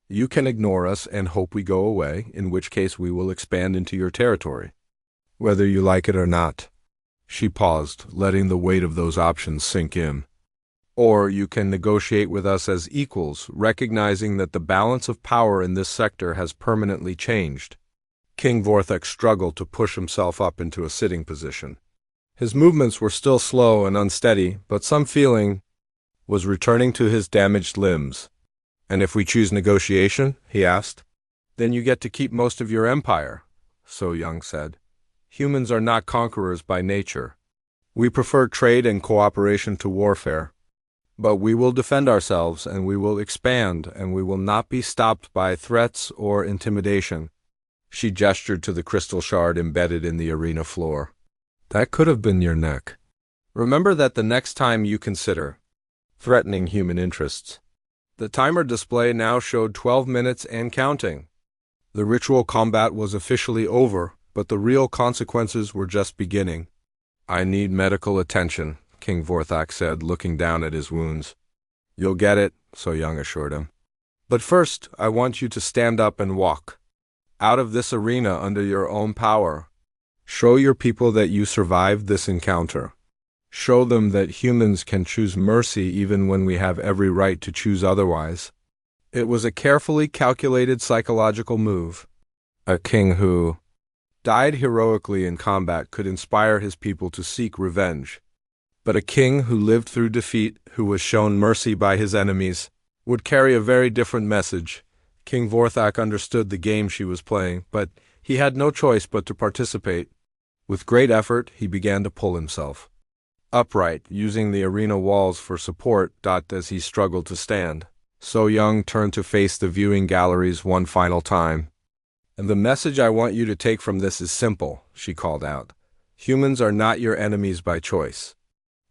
You can ignore us and hope we go away, in which case we will expand into your territory. Whether you like it or not. She paused, letting the weight of those options sink in. Or you can negotiate with us as equals, recognizing that the balance of power in this sector has permanently changed. King Vorthok struggled to push himself up into a sitting position. His movements were still slow and unsteady, but some feeling was returning to his damaged limbs. And if we choose negotiation, he asked, then you get to keep most of your empire, So Young said. Humans are not conquerors by nature. We prefer trade and cooperation to warfare. But we will defend ourselves, and we will expand, and we will not be stopped by threats or intimidation. She gestured to the crystal shard embedded in the arena floor. That could have been your neck. Remember that the next time you consider threatening human interests. The timer display now showed 12 minutes and counting. The ritual combat was officially over, but the real consequences were just beginning. I need medical attention, King Vorthak said, looking down at his wounds. You'll get it, So Young assured him. But first, I want you to stand up and walk out of this arena under your own power. Show your people that you survived this encounter. Show them that humans can choose mercy even when we have every right to choose otherwise. It was a carefully calculated psychological move. A king who died heroically in combat could inspire his people to seek revenge. But a king who lived through defeat, who was shown mercy by his enemies, would carry a very different message. King Vorthak understood the game she was playing, but he had no choice but to participate. With great effort, he began to pull himself upright, using the arena walls for support. As he struggled to stand, So Young turned to face the viewing galleries one final time. And the message I want you to take from this is simple, she called out. Humans are not your enemies by choice.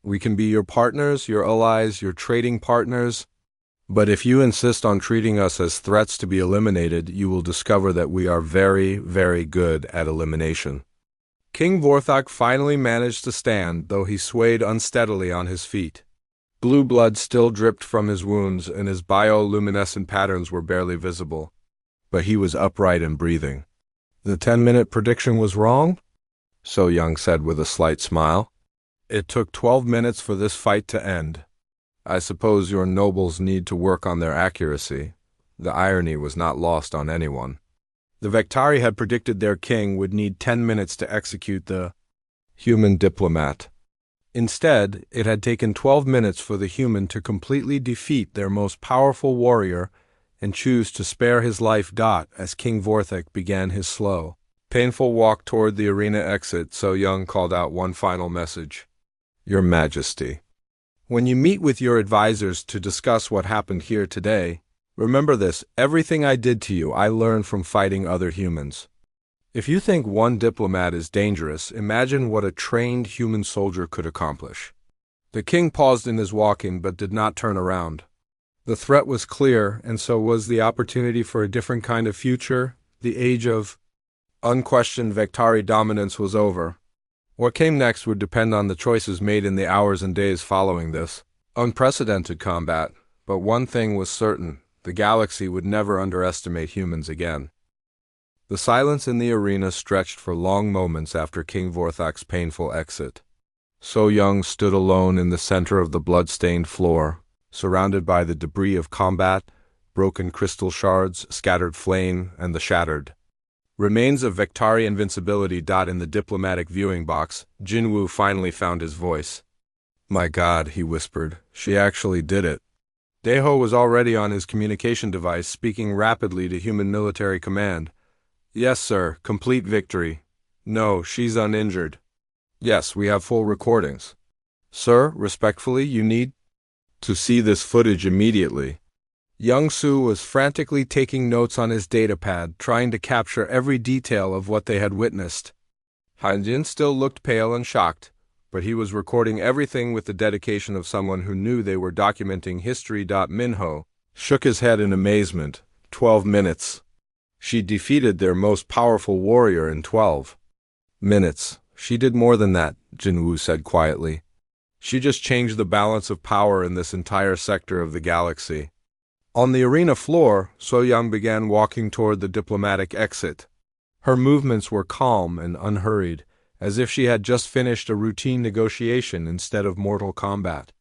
We can be your partners, your allies, your trading partners. But if you insist on treating us as threats to be eliminated, you will discover that we are very, very good at elimination. King Vorthak finally managed to stand, though he swayed unsteadily on his feet. Blue blood still dripped from his wounds, and his bioluminescent patterns were barely visible. But he was upright and breathing. The 10-minute prediction was wrong? So Young said with a slight smile. It took 12 minutes for this fight to end. I suppose your nobles need to work on their accuracy. The irony was not lost on anyone. The Vektari had predicted their king would need 10 minutes to execute the human diplomat. Instead, it had taken 12 minutes for the human to completely defeat their most powerful warrior and choose to spare his life. As King Vorthak began his slow, painful walk toward the arena exit, So Young called out one final message. Your Majesty. When you meet with your advisors to discuss what happened here today, remember this: everything I did to you I learned from fighting other humans. If you think one diplomat is dangerous, imagine what a trained human soldier could accomplish. The king paused in his walking but did not turn around. The threat was clear, and so was the opportunity for a different kind of future. The age of unquestioned Vektari dominance was over. What came next would depend on the choices made in the hours and days following this unprecedented combat. But one thing was certain: the galaxy would never underestimate humans again. The silence in the arena stretched for long moments after King Vorthak's painful exit. So Young stood alone in the center of the blood-stained floor, surrounded by the debris of combat, broken crystal shards, scattered flame, and the shattered remains of Vektari invincibility. In the diplomatic viewing box, Jinwoo finally found his voice. My God, he whispered, she actually did it. Daeho was already on his communication device, speaking rapidly to human military command. Yes, sir, complete victory. No, she's uninjured. Yes, we have full recordings. Sir, respectfully, you need to see this footage immediately. Young-soo was frantically taking notes on his datapad, trying to capture every detail of what they had witnessed. Hanjin still looked pale and shocked, but he was recording everything with the dedication of someone who knew they were documenting history. Minho shook his head in amazement. 12 minutes. She defeated their most powerful warrior in 12 minutes. She did more than that, Jinwoo said quietly. She just changed the balance of power in this entire sector of the galaxy. On the arena floor, So Young began walking toward the diplomatic exit. Her movements were calm and unhurried, as if she had just finished a routine negotiation instead of mortal combat.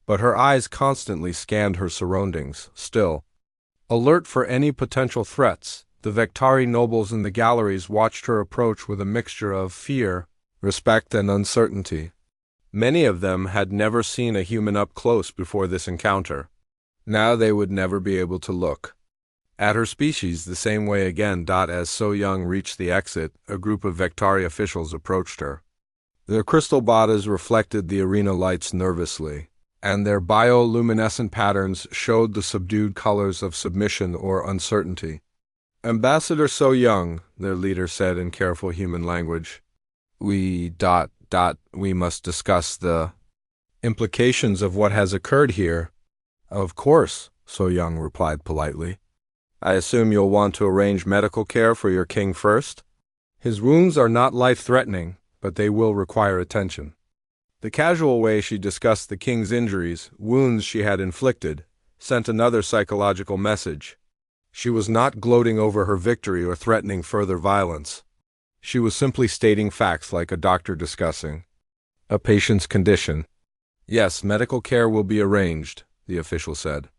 But her eyes constantly scanned her surroundings, still alert for any potential threats. The Vektari nobles in the galleries watched her approach with a mixture of fear, respect, and uncertainty. Many of them had never seen a human up close before this encounter. Now they would never be able to look at her species the same way again. As So Young reached the exit, a group of Vektari officials approached her. Their crystal bodies reflected the arena lights nervously. and their bioluminescent patterns showed the subdued colors of submission or uncertainty. Ambassador So Young, their leader said in careful human language, we must discuss the implications of what has occurred here. Of course, So Young replied politely. I assume you'll want to arrange medical care for your king first? His wounds are not life-threatening, but they will require attention. The casual way she discussed the king's injuries, wounds she had inflicted, sent another psychological message. She was not gloating over her victory or threatening further violence. She was simply stating facts like a doctor discussing a patient's condition. Yes, medical care will be arranged, the official said.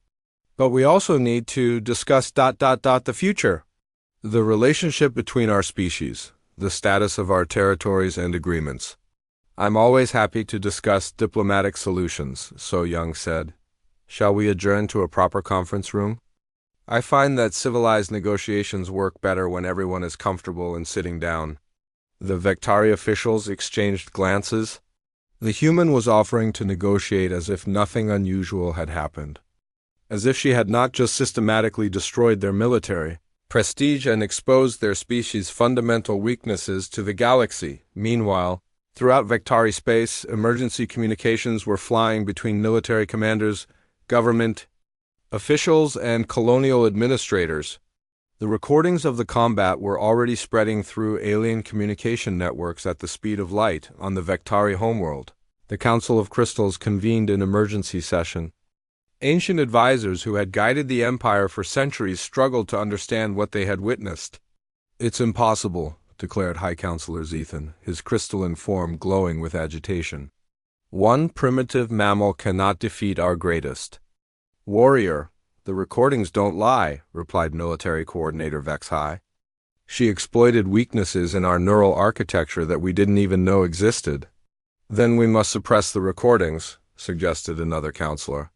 But we also need to discuss the future. The relationship between our species, the status of our territories and agreements. I'm always happy to discuss diplomatic solutions, So Young said. Shall we adjourn to a proper conference room? I find that civilized negotiations work better when everyone is comfortable in sitting down. The Vectari officials exchanged glances. The human was offering to negotiate as if nothing unusual had happened. As if she had not just systematically destroyed their military prestige and exposed their species' fundamental weaknesses to the galaxy. Meanwhile, throughout Vectari space, emergency communications were flying between military commanders, government officials, and colonial administrators. The recordings of the combat were already spreading through alien communication networks at the speed of light on the Vectari homeworld. The Council of Crystals convened an emergency session. Ancient advisors who had guided the Empire for centuries struggled to understand what they had witnessed. It's impossible, declared High Counselor Zethan, his crystalline form glowing with agitation. One primitive mammal cannot defeat our greatest. Warrior, the recordings don't lie, replied Military Coordinator Vex High. She exploited weaknesses in our neural architecture that we didn't even know existed. Then we must suppress the recordings, suggested another counselor.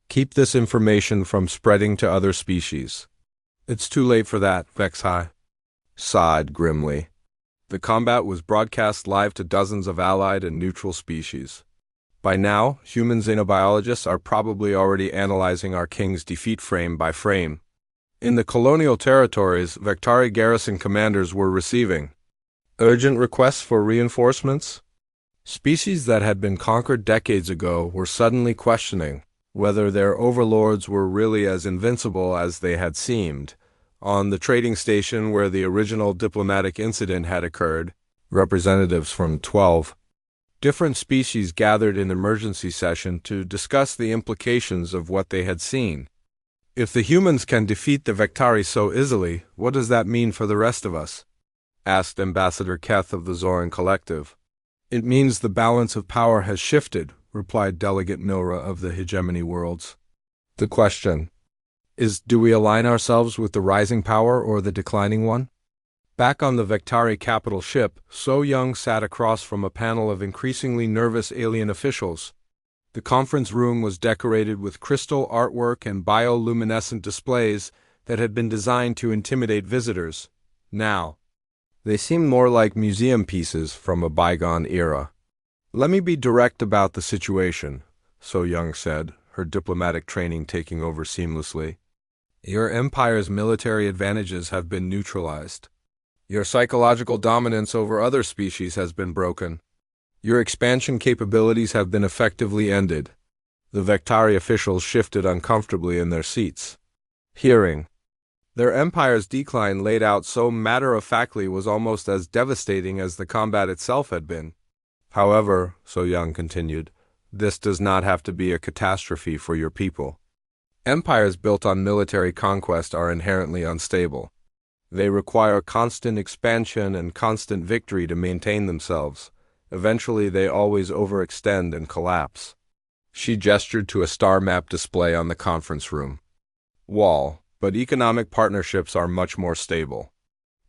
Keep this information from spreading to other species. It's too late for that, Vex High sighed grimly. The combat was broadcast live to dozens of allied and neutral species. By now, human xenobiologists are probably already analyzing our king's defeat frame by frame. In the colonial territories, Vectari garrison commanders were receiving urgent requests for reinforcements. Species that had been conquered decades ago were suddenly questioning whether their overlords were really as invincible as they had seemed. On the trading station where the original diplomatic incident had occurred, representatives from 12 different species gathered in emergency session to discuss the implications of what they had seen. If the humans can defeat the Vectari so easily, what does that mean for the rest of us? Asked Ambassador Keth of the Zoran Collective. It means the balance of power has shifted, replied Delegate Milra of the Hegemony Worlds. The question is, do we align ourselves with the rising power or the declining one? Back on the Vectari capital ship, So Young sat across from a panel of increasingly nervous alien officials. The conference room was decorated with crystal artwork and bioluminescent displays that had been designed to intimidate visitors. Now, they seemed more like museum pieces from a bygone era. Let me be direct about the situation, So Young said, her diplomatic training taking over seamlessly. Your empire's military advantages have been neutralized. Your psychological dominance over other species has been broken. Your expansion capabilities have been effectively ended. The Vectari officials shifted uncomfortably in their seats. Hearing their empire's decline laid out so matter-of-factly was almost as devastating as the combat itself had been. However, So Young continued, this does not have to be a catastrophe for your people. Empires built on military conquest are inherently unstable. They require constant expansion and constant victory to maintain themselves. Eventually, they always overextend and collapse. She gestured to a star map display on the conference room wall, but economic partnerships are much more stable.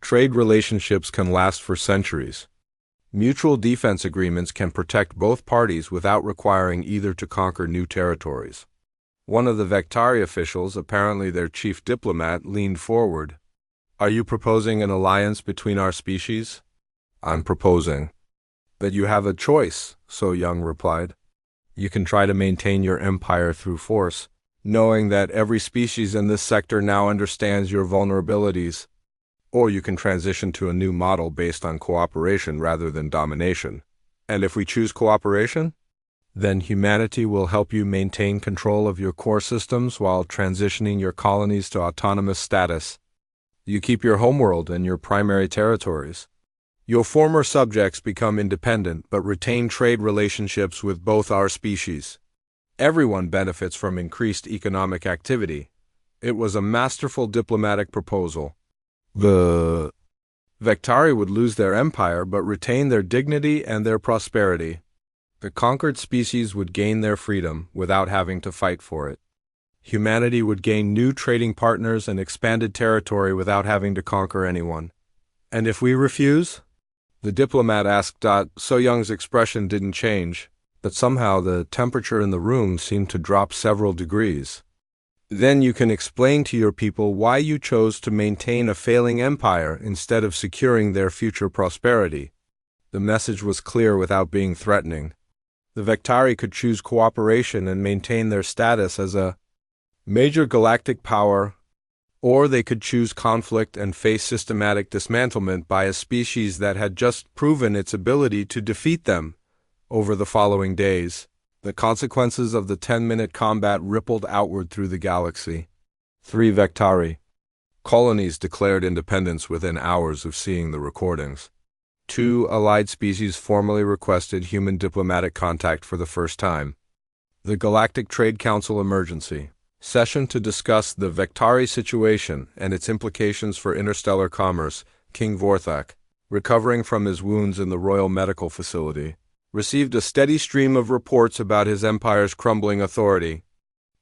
Trade relationships can last for centuries. Mutual defense agreements can protect both parties without requiring either to conquer new territories. One of the Vectari officials, apparently their chief diplomat, leaned forward. Are you proposing an alliance between our species? I'm proposing that you have a choice, So Young replied. You can try to maintain your empire through force, knowing that every species in this sector now understands your vulnerabilities. Or you can transition to a new model based on cooperation rather than domination. And if we choose cooperation, then humanity will help you maintain control of your core systems while transitioning your colonies to autonomous status. You keep your homeworld and your primary territories. Your former subjects become independent but retain trade relationships with both our species. Everyone benefits from increased economic activity. It was a masterful diplomatic proposal. The Vectari would lose their empire but retain their dignity and their prosperity. The conquered species would gain their freedom without having to fight for it. Humanity would gain new trading partners and expanded territory without having to conquer anyone. And if we refuse? The diplomat asked. So Young's expression didn't change, but somehow the temperature in the room seemed to drop several degrees. Then you can explain to your people why you chose to maintain a failing empire instead of securing their future prosperity. The message was clear without being threatening. The Vectari could choose cooperation and maintain their status as a major galactic power, or they could choose conflict and face systematic dismantlement by a species that had just proven its ability to defeat them. Over the following days, the consequences of the 10-minute combat rippled outward through the galaxy. 3 Vectari colonies declared independence within hours of seeing the recordings. 2 allied species formally requested human diplomatic contact for the first time. The Galactic Trade Council emergency session to discuss the Vectari situation and its implications for interstellar commerce. King Vorthak, recovering from his wounds in the Royal Medical Facility, received a steady stream of reports about his empire's crumbling authority.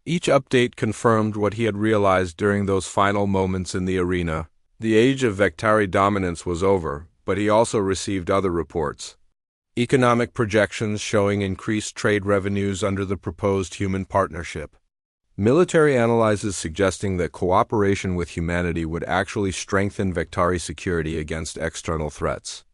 Each update confirmed what he had realized during those final moments in the arena. The age of Vectari dominance was over, but he also received other reports. Economic projections showing increased trade revenues under the proposed human partnership. Military analyses suggesting that cooperation with humanity would actually strengthen Vectari security against external threats.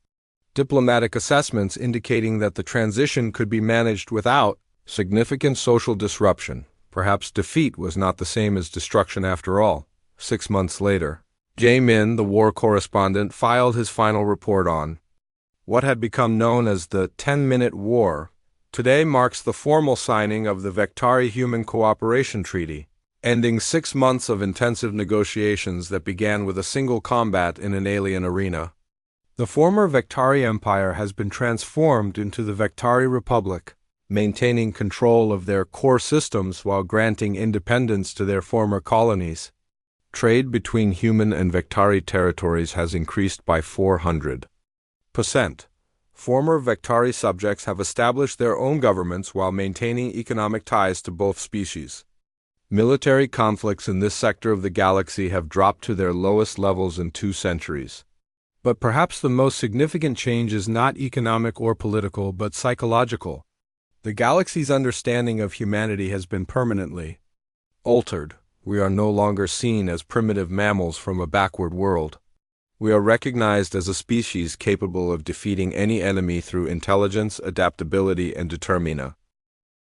Diplomatic assessments indicating that the transition could be managed without significant social disruption. Perhaps defeat was not the same as destruction after all. 6 months later, Jae-min, the war correspondent, filed his final report on what had become known as the 10-minute war. Today marks the formal signing of the Vectari-Human Cooperation Treaty, ending 6 months of intensive negotiations that began with a single combat in an alien arena. The former Vectari Empire has been transformed into the Vectari Republic, maintaining control of their core systems while granting independence to their former colonies. Trade between human and Vectari territories has increased by 400%. Former Vectari subjects have established their own governments while maintaining economic ties to both species. Military conflicts in this sector of the galaxy have dropped to their lowest levels in 2 centuries. But perhaps the most significant change is not economic or political, but psychological. The galaxy's understanding of humanity has been permanently altered. We are no longer seen as primitive mammals from a backward world. We are recognized as a species capable of defeating any enemy through intelligence, adaptability, and determina.